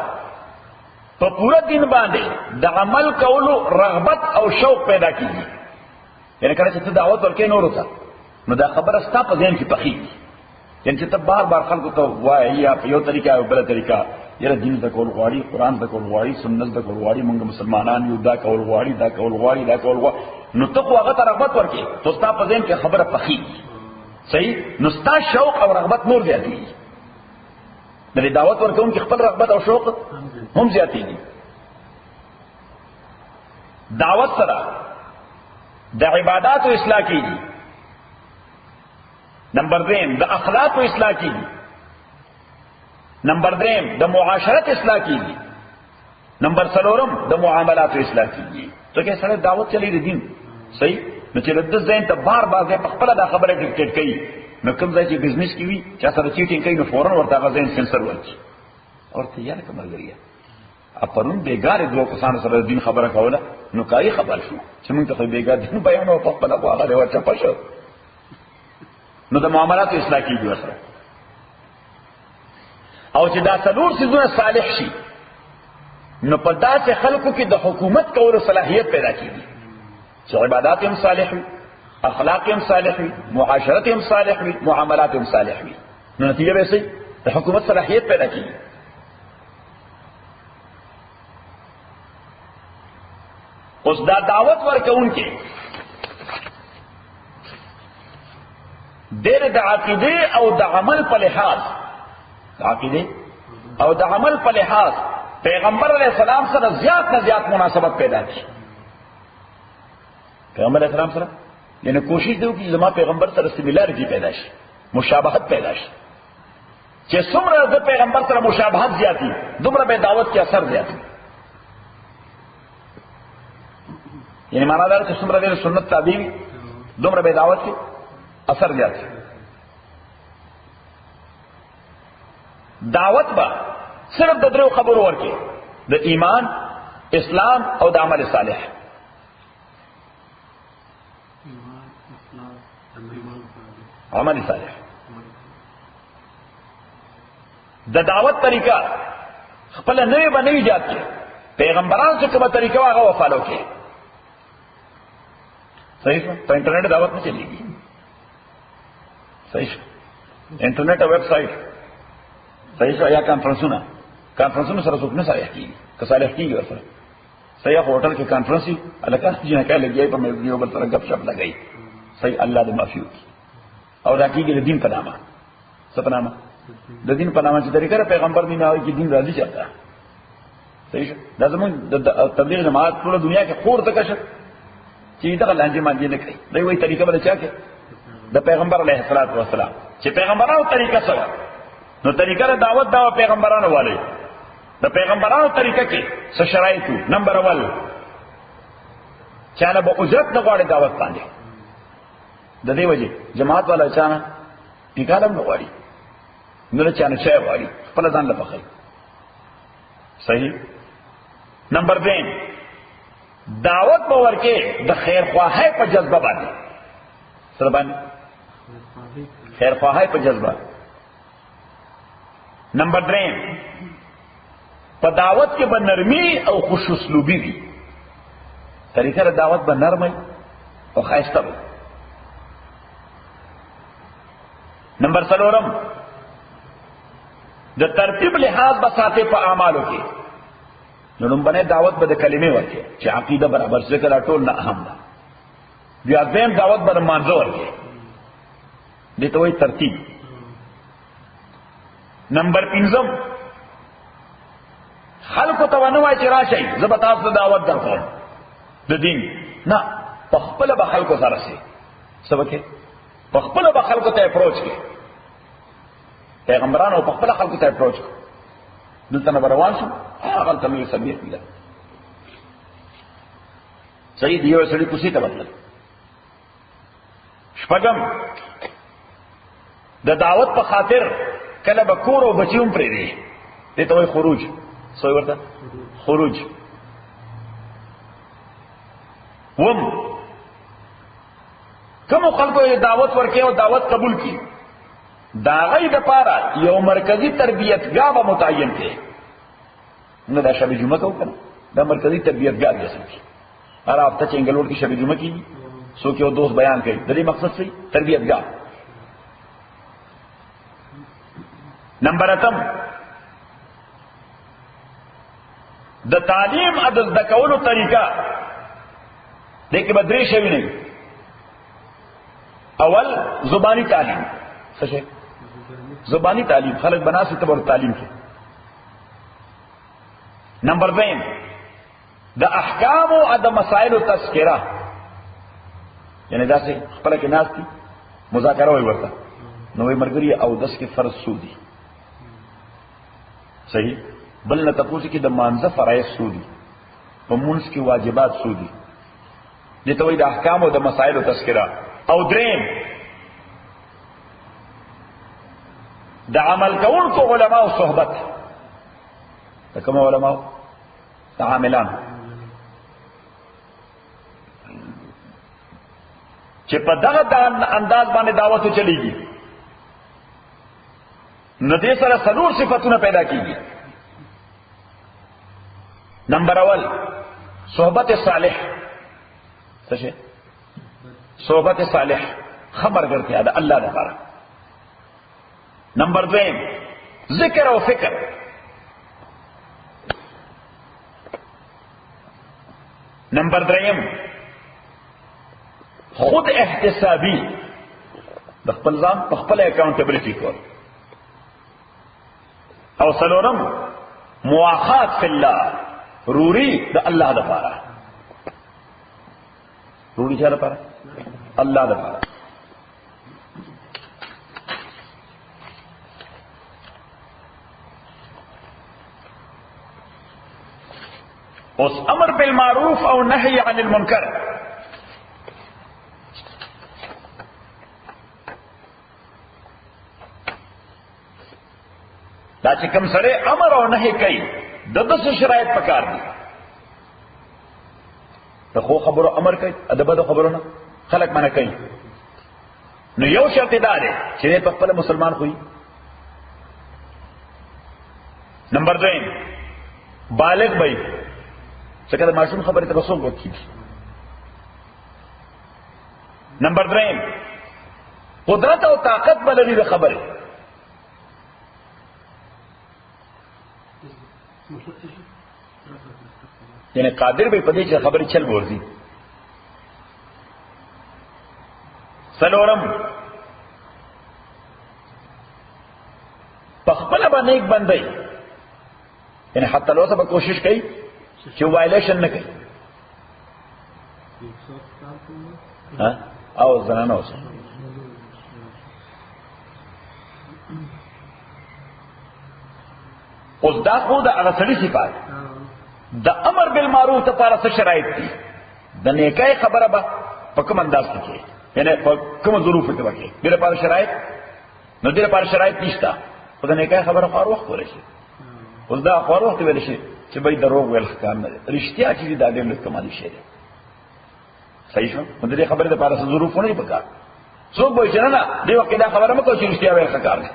په پورا دین باندې د عمل کولو رغبت او شوق پیدا کیږي. یعنی کله چې ته دعوت ورکې نور وته نو دا خبره ستا په ذهن کې پخېږي. یعنی چې ته بار بار خلکو ته وایي یا په یو طریقه او بل طریقه یره دین د کول غواړي قران د کول غواړي سنت د کول غواړي موږ مسلمانان یو دا کول غواړي دا کول غواړي دا کول غواړي نو ته خو هغه ته رغبت ورکې تو ستا په ذهن کې خبره پخېږي صحیح. نو ستا شوق او رغبت نور زیاتېږي. د دعوت ورکوونکي خپل رغبت او شوق هم زیاتېږي. دعوت سره د عبادت او اصلاح کیږي. نمبر 2 د اخلاق او اصلاح کیږي. نمبر 3 د معاشرت اصلاح کیږي. نمبر 4 د معاملات اصلاح کیږي. تو کې سره دعوت چلی دی دین صحیح. نو چې د ذهن ته بار بار په خپل د خبره ډیکټیټ کوي نو کوم ځای چې بزنس کی وي چې سره چیټینګ کوي نو فورن ورته غزين سنسر ورچی اور تیار کومه لري. اپرون بیګار دوه کسان سره دین خبره کوله نو کای خبر شو چې موږ ته بیګار دین بیان او په خپل هغه ورته پښو نو د معاملات اصلاح کیږي سره. او چې دا څلور سيزونه صالح شي نو په داسې خلکو کې د حکومت کولو صلاحیت پیدا کیږي چې عبادت هم صالح وي اخلاق هم صالح وي معاشرت هم صالح وي معاملات هم صالح وي نو نتیجه به سي د حکومت صلاحیت پیدا کیږي. اوس دا دعوت ورکوونکي ډېر د عقیده او د عمل په لحاظ عقیده او د عمل په لحاظ پیغمبر علیہ السلام سره زیات نه زیات مناسبت پیدا کی. پیغمبر علیہ السلام سره یعنی کوشش دیو چې زما پیغمبر سره سیمیلارټی پیدا شي مشابهت پیدا شي. چې څومره د پیغمبر سره مشابهت زیاتی دومره به دعوت کې اثر زیاتی. یعنی معنا دا چې څومره د سنت تابع وي دومره به دعوت کې اثر زیاتی. دعوت با صرف د درو خبرو ورکې د ایمان اسلام او د عمل صالح. عمل صالح د دعوت طریقہ خپل نوې بنوي ایجاد کړي. پیغمبرانو څخه کومه طریقه هغه وفالو کړي. صحیح په انټرنیټ دعوت نه چلیږي. صحیح انټرنیټ او ویب سایټ صحیح یا کانفرنسونه سره څوک نه صالح کیږي که صالح کیږي ورسره صحیح ہوٹل کې کانفرنس هي الکه چې نه کله لګي په مې یو بل سره غپ شپ لګي صحیح الله دې معافي وکړي او راکېږي د دین په نامه څه په نامه د دین په نامه چې طریقه پیغمبر دی نه وایي چې دین راځي چاته صحیح دا زمون د تبلیغ جماعت ټول دنیا کې خور تک شه چې دا لانجه مانځي نه کوي دوی وایي طریقه بل چا کې د پیغمبر علیه الصلاۃ والسلام چې پیغمبرانو طریقه سره نو طریقه د دعوت دا پیغمبرانو والے د پیغمبرانو طریقه کې څه شرایط نمبر اول چانه به اجرت نه غواړي دعوت باندې د دې وجه جماعت والا چانه نکالم نه غواړي نو چانه شای غواړي خپل ځان له پخې صحیح نمبر 2 دعوت باور کې د خیر خواهی په جذبه باندې سره باندې خیر خواهی په جذبه نمبر 3 په دعوت کې به نرمي او خوش اسلوبي وي طریقه د دعوت به نرمي او خاصه وي نمبر 4 د ترتیب لحاظ به ساتي په اعمالو کې نو باندې دعوت به د کلمې ورکې چې عقیده برابر ذکر ټول نه اهم ده بیا دیم دعوت به مانځو ورکې دې ته وایي ترتیب نمبر 5 خلکو ته ونه وایي چې راشئ زه به تاسو ته دعوت درکوم د دین نه په خپل به خلکو سره سي سبکه په خپل به خلکو ته اپروچ کې پیغمبرانو په خپل خلکو ته اپروچ دلته نه روان شو هغه ته مې سمې کړل صحیح دی یو سړي کوسي ته بدل شپږم د دعوت په خاطر کله به کور او بچیوم پرې دی دې ته وایي خروج سوی ورته خروج وم کوم خلکو دعوت ورکې او دعوت قبول کی دا غي د پاره یو مرکزی تربیتګاه به متعین کړي نو دا شب جمعه کو کنه دا مرکزی تربیتګاه دی سمجي هر هفته چې انګلور کې شب جمعه کی سو کې او دوست بیان کوي د دې مقصد څه تربیتګاه نمبر 8 د تعلیم ادز د کولو طریقہ دغه بدري شوی نه اول زبانی تعلیم څه شي زبانی تعلیم خلق بناسي تبر تعلیم کې نمبر 2 د احکام او د مسائل تذکرہ یعنی دا څه خپل کې ناس دي مذاکره وي ورته نوې مرګري او دس کې فرض سودي صحیح بل نه تاسو کې د مانزه فرایض سودي په مونږ کې واجبات سودي دته وي د احکام او د مسائل تذکرہ او دریم د عمل کوونکو علماء صحبت د کوم علماء د عاملان چې په دغه انداز باندې دعوت چلیږي نو دې سره څلور صفاتونه پیدا کیږي نمبر اول صحبت صالح څه شي صحبت صالح خبر کرتے ہیں اللہ دفارہ نمبر 2 ذکر و فکر نمبر 3 خود احتسابی د خپل ځان په خپل اکاونټیبلټی کول او څلورم مواخات فی الله روری د الله دفارہ روری چا دفارہ اللہ دفارہ اس امر بالمعروف او نهی عن المنکر دا چې کوم سره امر او نهی کوي د دغه شرایط پکار دي ته خو خبرو امر کوي ادب د خبرونه خلق منع کوي نو یو شرط دا دی چې په خپل مسلمان خوې نمبر 2 بالغ وي څنګه د ماشوم خبره ته وسوم وکړي نمبر 3 قدرت او طاقت بلري د خبره یعنی قادر به پدې چې خبرې چل ورځي. سلورم پخپل باندې یک بندي یعنی حتی لو ته کوشش کوي چې وایلیشن نه کوي او زنانه اوسه. اوس دا خو د هغه سړي صفات د امر بالمعروف لپاره څه شرایط دي؟ د نیکۍ خبره به په کوم انداز کې کوي، یعنی په کوم ظروف کې وکړي. دې لپاره شرایط نو دې لپاره شرایط نشته. په د نیکۍ خبره خو وخت کولی شي. اوس دا خو وخت ویل شي چې به دروغ ویل ښکار نه دی. رښتیا چې دا ډېر لږ کمالي شی دی. صحیح شو؟ نو د دې خبرې لپاره څه ظروف نه دي پکار. څوک به چې نه دې وخت دا خبره مه کوه چې رښتیا ویل ښکار دی.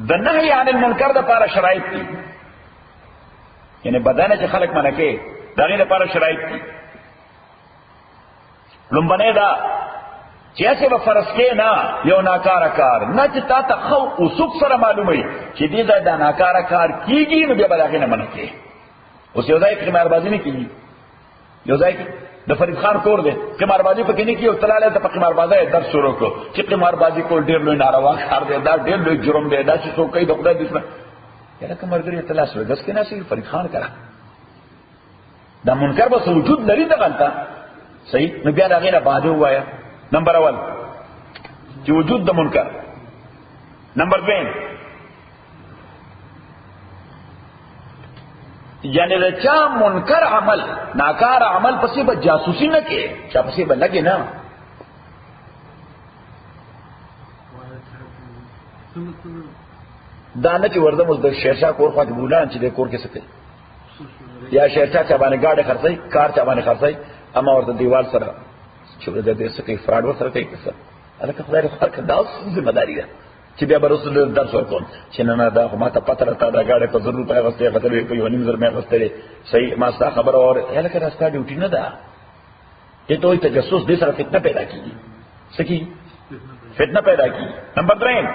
د نهي عن المنکر د لپاره شرایط دي، یعنی بدانه چې خلق منع کوي د هغې لپاره شرایط دي. لومبنی دا چې هسې به فرض کې نه یو ناکاره کار نه چې تا ته ښه اصوب سره معلوموي چې دې ځای دا ناکاره کار کېږي نو بیا به د هغې نه منع کوي. اوس یو ځای کې قماربازي نه کېږي، یو ځای کې د فرید خان کور دی قماربازي پکې نه کېږي او تلالی ته په قماربازۍ درس شروع کړو چې قماربازي کول ډېر لوی ناروا کار دی، دا ډېر لوی جرم دی، دا چې څوک کوي د خدای دشمن. یاره که ملګري ته لاس ویګس کې ناستې فرید خان کړه دا منکر به څه وجود لري دغلته صحیح. نو بیا د هغې نه بعدې ووایه نمبر اول چې وجود د منکر. نمبر دویم یعنی د چا منکر عمل ناکار عمل پسې به جاسوسي نه کې، چا پسې به لګې نه. دا نه چې ورځم اوس د شیرشاه کور خوا کې بولان چې د کور کې څه کوي یا شیرشاه چا باندې گاډي خرڅوي کار چا باندې خرڅوي اما ورته دیوال سره چې د دې څه کوي فراډ ورسره کوي څه هلکه خدای دې خیر کړي. دا ذمہ داري ده چې بیا به رسول درس ورکوم چې نه دا خو ما ته پته راته دا ګاډی په 100 روپۍ اخیستې اخیستلې په 1.5 مې اخیستلې صحیح. ما ستا خبره واورې هلکه دا ستا ډیوټي نه ده. دې ته وایي تجسس، دې سره فتنه پیدا کېږي. څه کېږي؟ فتنه پیدا کېږي. نمبر دریم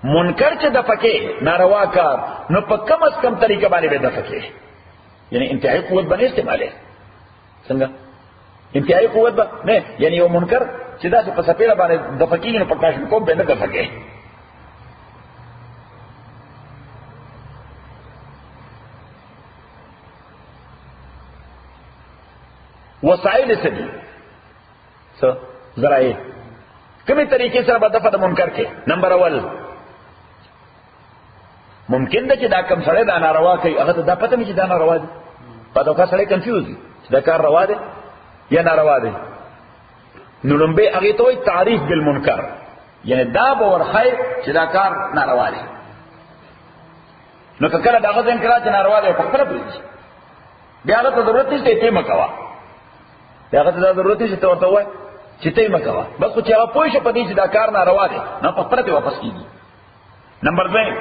منکر چې دفع کې ناروا کار نو په کم از کم طریقه باندې به دفع کې، یعنی انتهایی قوت باندې استعماله. څنګه انتهایی قوت به نه، یعنی یو منکر چې دا په سپېړه باندې دفع کېږي نو په کلاشینکوف به نه دفع کې. وسایل څه دي؟ څه ذرایع کومې طریقې سره به دفع د منکر کې؟ نمبر اول ممکن ده چې دا کم سړی دا ناروا کوي هغه ته دا پته نه چې دا ناروا دي. په دوکه سړی کنفیوز دي چې دا کار روا دی یا ناروا دی. نو لومبې هغې ته وایي تعریف بالمنکر، یعنی دا به ورښایي چې دا کار ناروا دی. نو که کله د هغه ځای انکار چې ناروا دی په خپله پوهېږي بیا هغه ته ضرورت نشته ته یې مه کوه، بیا هغه ته دا ضرورت نشته ته ورته ووایه چې ته یې مه کوه، بس خو چې هغه پوه شي په دې چې دا کار ناروا دی نو په خپله ته واپس کېږي. نمبر دویم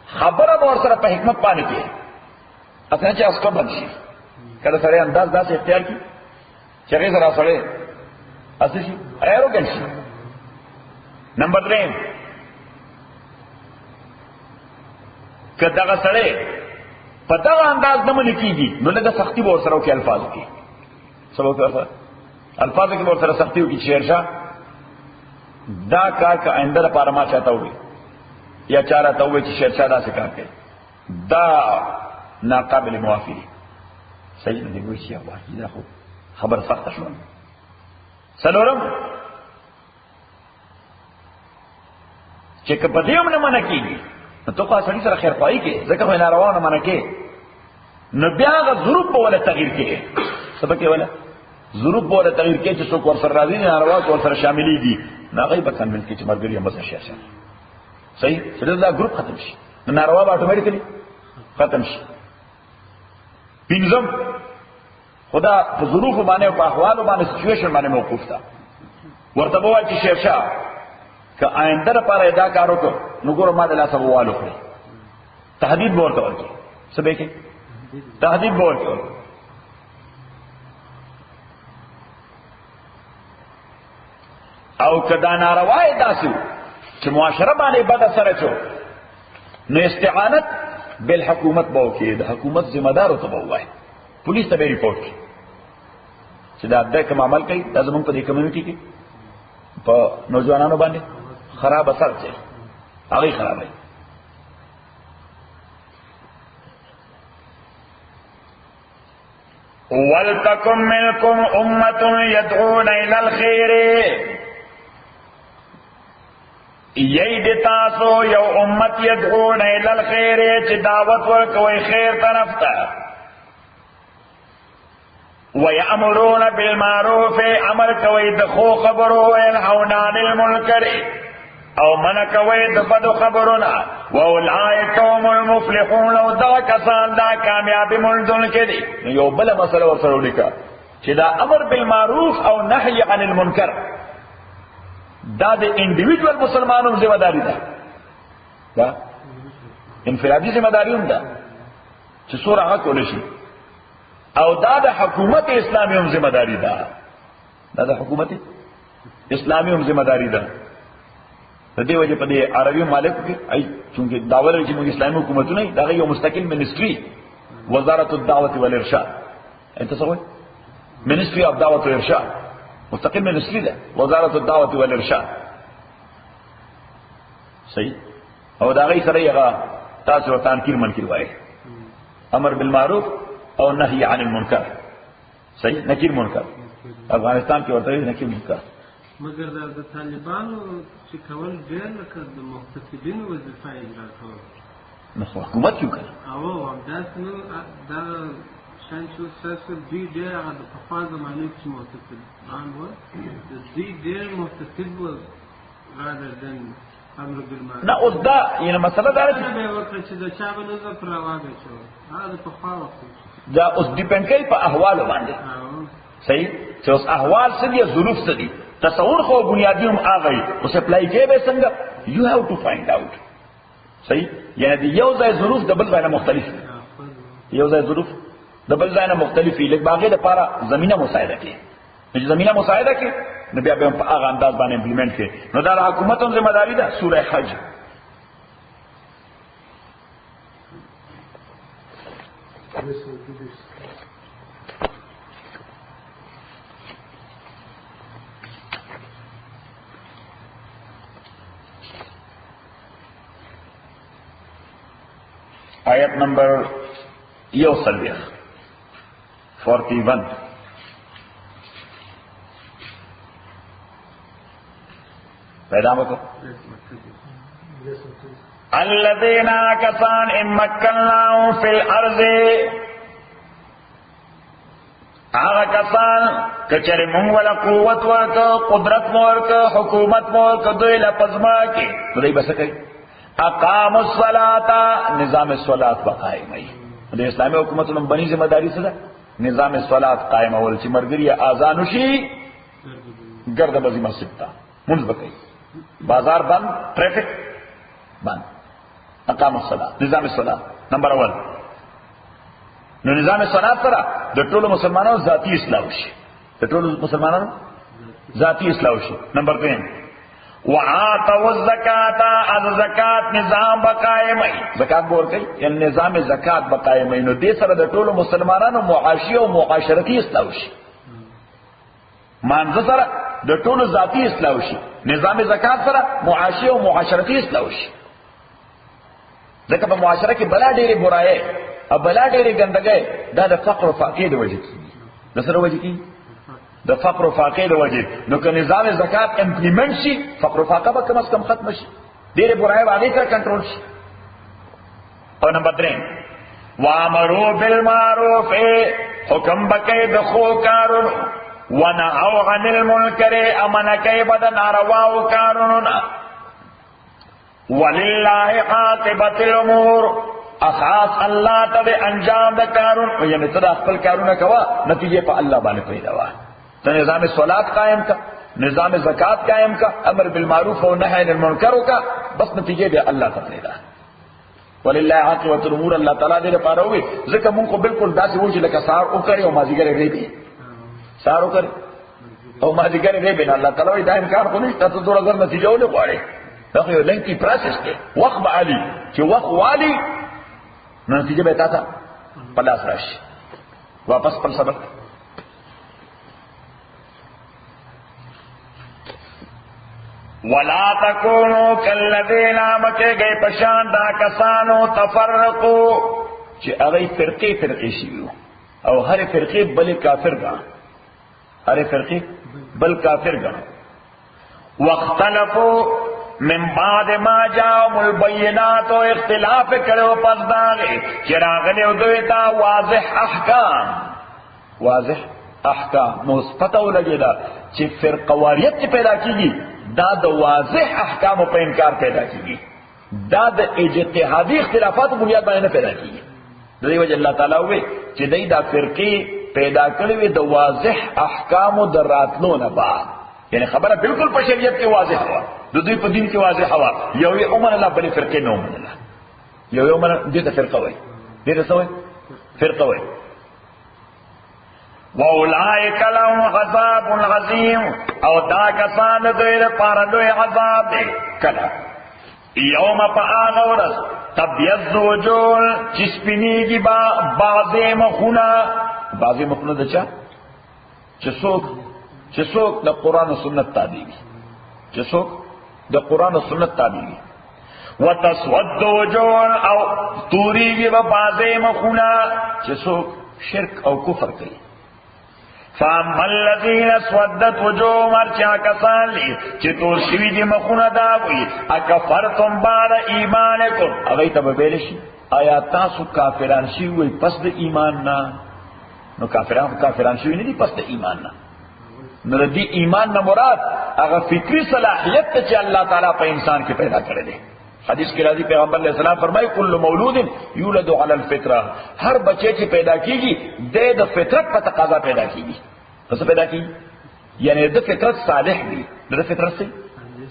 خبره به ورسره په حکمت باندې کې اصلا چې اسکو بند شي. کله سړی انداز داسې اختیار کړي چې هغې سره سړی اسه شي ایروګنټ شي. نمبر دریم که دغه سړی په دغه انداز نه منې کېږي نو لږه سختي به ورسره وکړي الفاظو کې. څه به ورسره الفاظو کې به ورسره سختي وکړي چې شیرشاه دا کار که آینده لپاره ما چاته ووایي یا چا راته ووایي چې شیرشاه داسې کار کوي دا ناقابل موافي دي. صحیح نه دی وایي چې واقعي دا خو خبر سخته شوه. څلورم چې که په دې هم نه منع کېږي نو ته خو سړي سره خیرخواهي کوې ځکه خو یې ناروا نه منع کوې نو بیا هغه ظروف به وله تغییر کوې. څه به کوې وله ظروف به وله تغییر کوې چې څوک ورسره راځي ناروا چې ورسره شاملېږي نو هغه یې به کنوینس کوي چې ملګري هم بس شیرشاه صحیح چې دا ګروپ ختم شي نو ناروا به اټومیټیکلی ختم شي. پنځم خدا په ظروفو باندې او په احوالو باندې سچویشن باندې موقوف ده. ورته به وایي چې شیرشاه که آینده لپاره دا کار وکړو نو ګوره ما د لاسه به وال وخورې. تهدید به ورته ورکړي. څه به یې کوي؟ تهدید به ورکړي. او کدا ناروای داسو چې معاشره باندې بد سره چو نو استعانت بالحکومت به وکړي، د حکومت ذمہ دار ته به وایي، پولیس ته به ریپورت کړي چې دا د کوم عمل کوي دا زموږ په دې کمیونټي کې په نوجوانانو باندې خراب اثر کوي، هغه خرابوي. وَلْتَكُنْ مِنْكُمْ أُمَّةٌ يَدْعُونَ إِلَى الْخَيْرِ، یید تاسو یو امت يدعون الى الخير چې دعوت ورکوي خیر طرف ته، ويأمرون بالمعروف امر کوي د خو خبرو، وينهون عن المنکر او منع کوي د بد خبرونه، واولئک هم المفلحون، او دا کسان دا کامیابی موندل کړي. یو بل مسله ورسره ولیکه چې دا امر بالمعروف او نهي عن المنکر دا د انډیویډوال مسلمانانو ذمہ داری ده، دا انفرادي ذمہ داری هم ده چې څوره حق کول شي، او دا د حکومت اسلامي هم ذمہ داری ده، دا د حکومت اسلامي هم ذمہ داری ده. د دې وجه په دې عربي ممالکو کې ای چونکه داول چې موږ اسلامي حکومتونه دا یو مستقل منسټري، وزارت الدعوه والارشاد، انت څه منسټري اف دعوه والارشاد، مستقل منسټري ده وزارت الدعوه والارشاد، صحیح. او دا غي سره یغه تاسو تنکیر منکر وایي، امر بالمعروف او نهي عن المنکر، صحیح، نکیر منکر. افغانستان کې ورته نکیر منکر، مگر د طالبانو چې کول ډېر لکه د محتسبینو وظیفه اجرا کول، نو حکومت یو کړه او همداسې نو دا شان چې ساسو دوی ډېر هغه د پخوا زمانې چې محتسبان وو، د دوی ډېر محتسب وو rather than امر بالمعروف. نه اوس دا یعنه مسله دا نه به ورته چې د چا به نظر پر راواږي شو، هغه د پخوا وخت دا اوس ډیپند کوي په احوالو باندې، صحیح، چې اوس احوال څه دي، ظروف څه دي، تصور خو بنیادی هم آغای اوس اپلای کې به څنګه، یو هاو ټو فایند اوټ، صحیح. یعنی یو ځای ظروف د بل ځای نه مختلف، یو ځای ظروف د بل ځای نه مختلف وي، لکه باغې لپاره زمينه مساعده کوي، چې زمينه مساعده کوي نو بیا به په هغه انداز باندې امپلیمنٹ کوي، نو دا حکومت هم ذمہ داری ده. سوره حج آیت نمبر 41 پیدا مکو. الذین کسان امکناهم فی الارض، هغه کسان کچره مونږ ولا قوت ورک، قدرت ورک، حکومت ورک دوی لپزما کې دوی بس کوي. اقام الصلاة، نظام الصلاة بقائمයි. د اسلامي حکومتونو بنی ذمہ داری څه ده؟ نظام الصلاة قائم اول چې مرګري اذان شي ګرد بزي مسجد ته منځ بکای، بازار بند، ټریفک بند. اقام الصلاة، نظام الصلاة نمبر اول. نو نظام الصلاة سره د ټولو مسلمانانو ذاتی اصلاح شي، د ټولو مسلمانانو ذاتی اصلاح شي. نمبر 2 وآتوا الزکاة، از زکات نظام بقائمයි، زکات بور کوي یعنی نظام زکات بقائمයි، نو دې سره د ټولو مسلمانانو معاشي او معاشرتي اصلاح شي، مانځ سره د ټولو ذاتی اصلاح شي، نظام زکات سره معاشي او معاشرتي اصلاح شي. ځکه په معاشره کې بلا ډېرې برایي او بلا ډېرې ګندګۍ دا د فقر او فقر د وجې کیږي، د سره وجې کیږي د فقر او فقر د وجې. نو که نظام زکات امپلیمنٹ شي فقر او فقر به کم از کم ختم شي، ډېرې برایي باندې سره کنټرول شي. او نمبر 3 وامروا بالمعروف، حکم بکې د خو کارونو، ونهوا عن المنکر، امن کوي بد نارواو کارونو. ولله عاقبۃ الامور، اخاص الله ته انجام د کارون، یعنی ته خپل کارونه کوا نتیجه په الله باندې پیدا وا. ته نظام صلات قائم کا، نظام زکات قائم کا، امر بالمعروف و نهی عن المنکر کا، بس نتیجه به الله ته پیدا. ولله عاقبۃ الامور، الله تعالی دې لپاره وي. ځکه مونږ کو بالکل داسې وځي لکه سار او کړي او مازیګر غریبي سار او کړي او ما دې ګره دی بنا الله تعالی دا امکان خو نشته ته ډول غر نتیجه ولې غواړي دا یو لنکی پروسس دی وخت به علي چې وخت والی نتیجه به تا ته پلاس راشي واپس پر سبق ولا تکونوا کالذین مکه گئے پشان دا کسانو تفرقوا چې هغه فرقې شي او هر فرقې بل کافر کا هر فرقې بل کافر کا واختلفوا من بعد ما جاءهم البينات او اختلاف کړو پس داغه چې راغله دوی ته واضح احکام نو پته ولګیدا چې فرقواریت پیدا کیږي دا د واضح احکام په انکار پیدا کیږي دا د اجتهادي اختلافات په بنیاد باندې پیدا کیږي د دې وجه الله تعالی وې چې دای دا فرقې پیدا کړې د واضح احکام د راتلو نه بعد یعنی خبره بالکل په شریعت کې واضح و د دوی په دین کې واضح و یو عمر الله بل فرقې نه ومنله یو عمر دې ته فرقه وای دې ته وای فرقه وای واولئک لهم عذاب عظیم او دا کسان دوی لپاره لوی عذاب دی کله یوم پاغه ورځ تبیض وجوه چې سپینیږي بعضې مخونه د چا چې څوک د قرآن و سنت تابعي چې څوک د قرآن و سنت تابعي وتسود وجوه او توریږي بعضې مخونه چې څوک شرک او کفر کوي فاما الذين اسودت وجوههم ارچا کسان لی چې تور شوي دي مخونه دا وي اکفرتم بعد ایمانکم هغه ته به ویل شي آیا تاسو کافران شوي وي پس د ایمان نه نو کافران شوي نه دي پس د ایمان نه نو د ایمان نه مراد هغه فکری صلاحیت ته چې الله تعالی په انسان کې پیدا کړی دی حدیث کې راځي پیغمبر علیہ السلام فرمایي کل مولود یولد علی الفطره هر بچی چې پیدا کیږي د فطرت په تقاضا پیدا کیږي څه پیدا کیږي یعنی د فطرت صالح وي د فطرت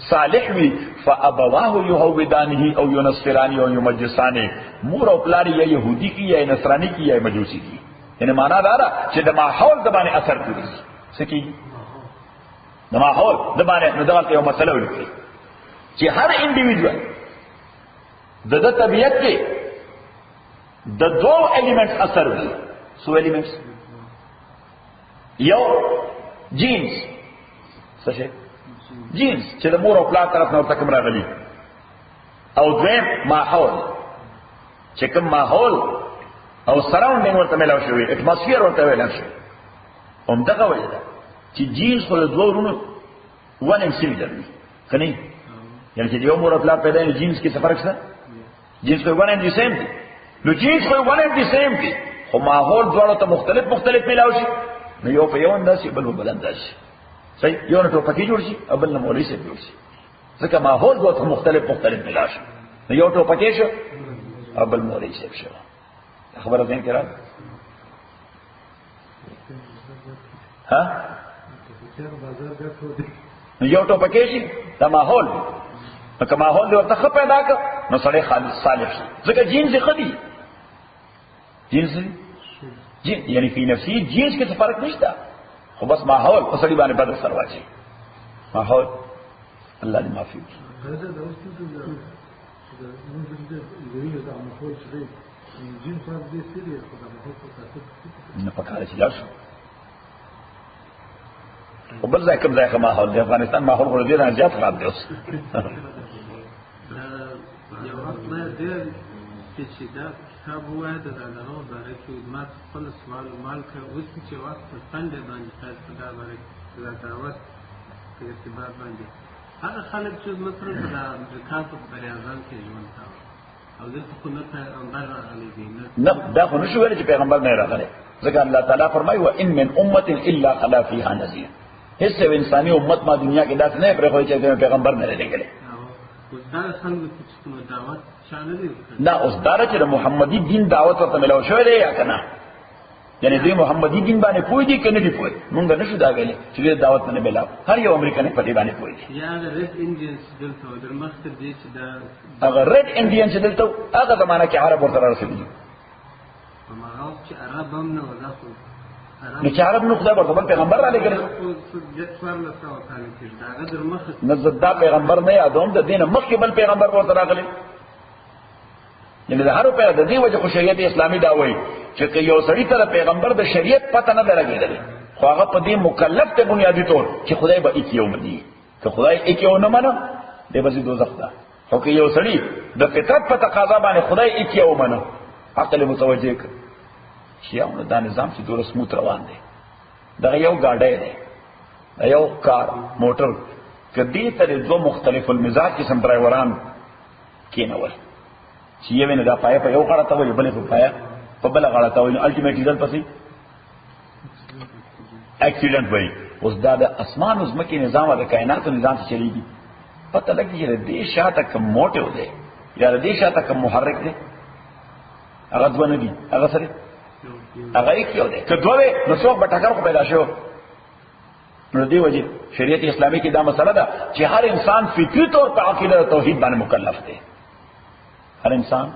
صالح وي فابواه یهودانه او ینصرانه او یمجسانه مور او پلار یا يهودي کی یا نصرانی کی یا مجوسی کی یعنی معنا دا چې د ماحول د باندې اثر کوي څه کی د ماحول د باندې نو دا یو مسله ولیکي چې هر انډیویډوال د طبیعت کې د دوه الیمنټس اثر وي سو الیمنټس یو جینز څه شي جینز چې د مور او پلار طرف نه ورته کوم راغلي او دویم ماحول چې کوم ماحول او سراوندینګ ورته ملاو شوی اټماسفیر ورته ویل شي همدغه وجه ده چې جینز خو د دوه ورونو ون اند سیمیلر وي کني یعنی چې یو مور او پلار پیدا نه جینز کې څه فرق شته جنس خو ون اند دی سیم دی نو جنس خو ون اند دی سیم دی خو ماحول دواړو ته مختلف ملاو شي نو یو په یو انداز بل په بل انداز صحیح یو نه ټوپکی جوړ شي او بل نه مولوی سي جوړ شي ځکه ماحول دواړو ته مختلف ملاو شي نو یو ټوپکی شو او بل مولوی سي شو خبره ده کړه ها نو یو ټوپکی شي دا ماحول نو که ماحول دی ورته پیدا کړ نو سړی خالص صالح شي ځکه جنس خدي جنس یعنی فی نفسی جنس کې څه فرق نشته خو بس ماحول په سړی باندې بد اثر واچي ماحول الله دې معافي نه پکاره چې لاړ شو او بل ځای کوم ځای ماحول دی افغانستان ماحول خو ډیر زیات خراب دی اوس یو وخت ما ډېر چې دا کتاب ووایه د دغه باره کې ما خپل سوال مال کړ اوس چې وخت په څنډې باندې تاسو په دا باره کې د دعوت په ارتباط باندې هغه خلک چې مثلا د امریکا په بریاځان کې ژوند کوي او دلته خو نه پیغمبر راغلی دی نه دا خو نشو ویل چې پیغمبر نه راغلی ځکه الله تعالی فرمایي وان من امه الا خلا فيها نذير هیڅ انساني امت ما دنیا کې داس نه پرې کوي چې پیغمبر نه لګلې نه اوس دا چې محمدي دین دعوت ورته ملو شوی دی یا کنه یعنی دوی محمدي دین باندې پوي دي کنه دي پوي مونږ نشو دا ویلې چې دعوت نه ملاو هر یو امریکایي په دې باندې پوي دي یا رد انډینز دلته در مخکې دي چې دا هغه رد انډین چې دلته هغه زمانہ کې عرب ورته رسېدلي ما اوس چې عرب هم نه وځو نو چې عرب نو خدای ورته بل پیغمبر را لګل نه زدا پیغمبر نه یادوم د دین مخکې بل پیغمبر ورته راغلی. یعنی د هر په د دې وجه خو شریعت اسلامي دا وایي چې یو سړی ته پیغمبر د شریعت پته نه درګېدل خو هغه په دې مکلف ته بنیادی طور چې خدای به یک یوم دی که خدای یک یوم نه منه دی به دوزخ ده. خو که یو سړی د فطرت په تقاضا باندې خدای یک یوم منه عقل متوجه کړ چې دا نظام چې دور سموت روان دی دا یو گاډی دی دا یو کار موټر کدی ته دوه مختلف المزاج قسم ډرایوران کینول چې یو نه دا پای په یو غړته وي بلې په پای په بل غړته وي الټیمیټلی ځل پسې اکسیډنټ وي. اوس دا د اسمان او زمکې نظام او د کائنات نظام څخه چلیږي پته لګي چې دې شاته کوم موټر دی یا دې شاته کوم محرک دی هغه ځونه دي هغه سره هغه یې یو دی که دوه نو څوک به ټکر پیدا شو. نو دی وجه شریعت اسلامی کې دا مسله ده چې هر انسان فطری طور په عقیده توحید باندې مکلف دی. هر انسان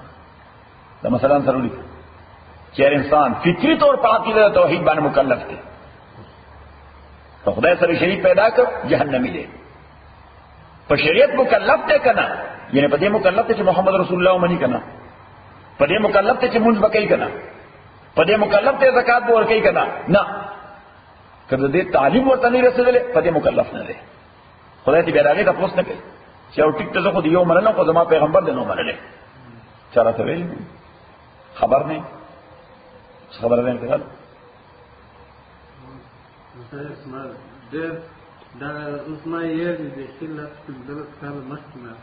دا مثلا ضروری چې هر انسان فطری طور په عقیده توحید باندې مکلف دی. تو خدای سره شریک پیدا کړ جهنمی دی. په شریعت مکلف دی کنه یعنی په دې مکلف دی چې محمد رسول الله ومني کنه په دې مکلف دی چې مونږ وکړي کنه په دې مکلف دی زکات به ورکړي کنه نه کله دې تعلیم ورته نه رسېدلې په دې مکلف نه دی. خدای دې بیا راغی تاسو نه کوي چې او ټیک ته خو دې یو مننه خو زما پیغمبر دې نو منلې چاته ویل خبر نه خبر نه کړل دا اوس ما یې دې کله چې دلته کار مخکنه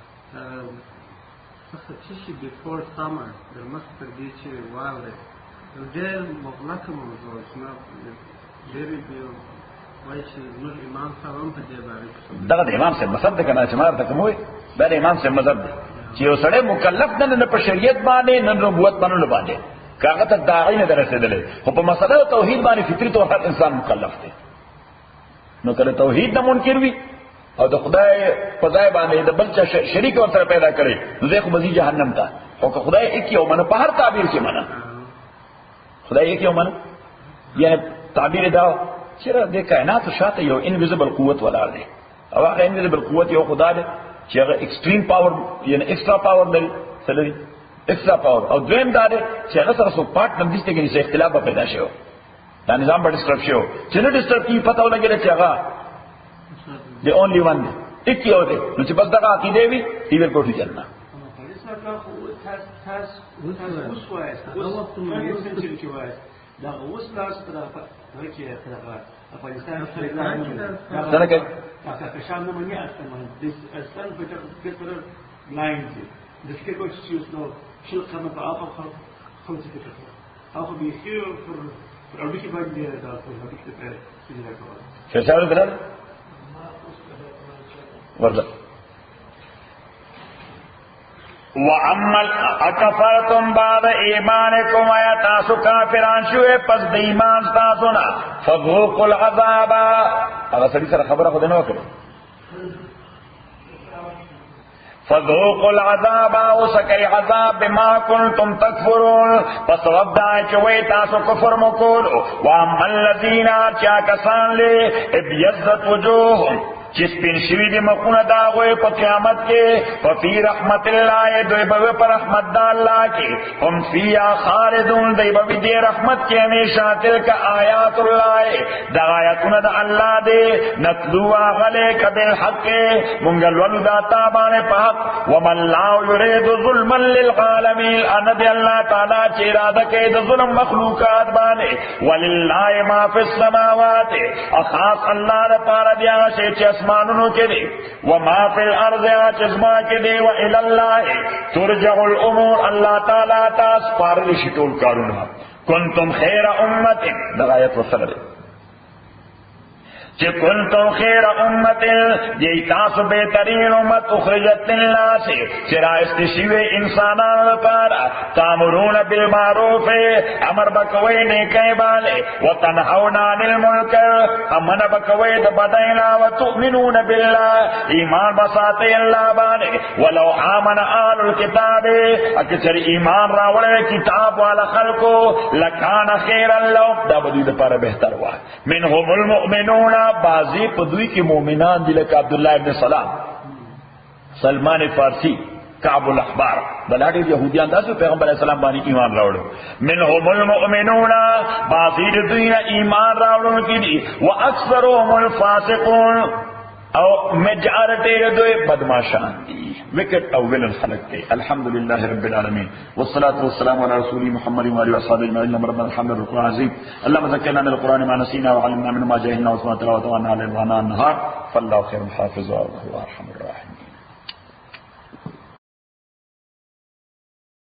څه شي before summer د مخکې دې چې واله ډېر مغلقه موضوع اسمه ډېر دی وایي چې نور امام صاحب هم په دې باندې دغه امام صاحب مذهب د کنه چې مار ته کوموي دا امام صاحب مذهب دی چې یو سړی مکلف نه په شریعت باندې نه نبوت باندې باندې کاغه ته داعی نه درسېدلې خو په مسله توحید باندې فطری طور هر انسان مکلف دی. نو کله توحید نه منکر وي او د خدای په ځای باندې د بل چا شریک ور سره پیدا کړي نو زه خو بزی جهنم ته او که خدای یک یو منه په هر تعبیر کې منه خدای یک یو منه یعنی تعبیر دا چې د کائنات شاته یو انویزیبل قوت ولاړ دی او هغه انویزیبل قوت یو خدای دی چې هغه ایکستریم پاور یعنی ایکسترا پاور لري سلري ایکسترا پاور او دویم دا دی چې هغه سره سو پارت نمدسته کې څه اختلاف پیدا شوی دا نظام به ډسټرب شو چې نه ډسټرب کی پته ولګی چې هغه the only one یک یو دی نو چې بس دغه عقیده وي دی ور کوټی جننه دا اوس لاس پر راکې خلک افغانستان سره کې تاسو شام نه مني اصلا د اصلا په ټکر لاین دي د فکر کوم چې نو شل قمه په اخر خلک فکر او به خیر پر اړیکې کې باندې دا څه هغه ته څه راکوي شرشاور بدل ورده وَأَمَّا أَكَفَرْتُمْ بَعْدَ إِيمَانِكُمْ وَيَا تَاسُ كَافِرَانْ شُوئے پس د ایمان تاسونا فَذُوقُوا الْعَذَابَ هغه سړي سره خبره خو نه وکړه فَذُوقُوا الْعَذَابَ وَسَكَيْ عَذَابَ بِمَا كُنْتُمْ تَكْفُرُونَ پس رب دا چوي تاسو کفر مکول وَأَمَّا الَّذِينَ چاکسان لے ابْيَضَّتْ وُجُوهُمْ جس پین شوی دی مخونه دا غوی پا قیامت کے ففی رحمت اللہ دوی بوی پر رحمت دا اللہ کے ہم فیا خالدون دی بوی دی رحمت کے ہمیشہ تلک آیات اللہ دا آیاتون دا اللہ دے نتلوا غلیک بالحق کے منگل ولو دا تابان پا حق ومن لا یرید ظلما للعالمین اند اللہ تعالی چیرادہ کے دا ظلم مخلوقات بانے وللہ ما فی السماوات اخاص اللہ دا پارا دیا شیچ اسمانونو کې دی وما فی الارض اجزما کې دی و الی الله ترجع الامور الله تعالی تاسو پاره شي ټول کارونه کنتم خیر امه د آیت وسره چې کنتم خیر امت دی تاسو بهترین امت اخرجت للناس چې راایستې شوي انسانانو لپاره تامرون بالمعروف امر بکوي نیکۍ باندې وتنهون عن المنکر امن بکوي د بدۍ نه وتؤمنون بالله ایمان بساتئ الله باندې ولو آمن اهل الكتاب اکثر ایمان راوړل کتاب والا خلقو لکان خیرا لهم دا بدوی لپاره بهتر و منهم المؤمنون بعضی په دوی کې مؤمنان دي لکه عبد الله ابن سلام سلمان فارسی کعب الاحبار بلکې يهوديان داسې پیغمبر اسلام باندې ایمان راوړل منهم المؤمنون بعضی د دوی ایمان راوړل کې دي واکثرهم الفاسقون او مجارټي دوی بدمعشان دي وکټ او ولن خلق دي. الحمدلله رب العالمين والصلاه والسلام على رسول محمد وعلى اله وصحبه اجمعين. ربنا الحمد لله العظيم اللهم ذكرنا من القران ما نسينا وعلمنا منه ما جهلنا وسمعنا تلاوته وانا على النهار فالله خير حافظ وهو ارحم الراحمين.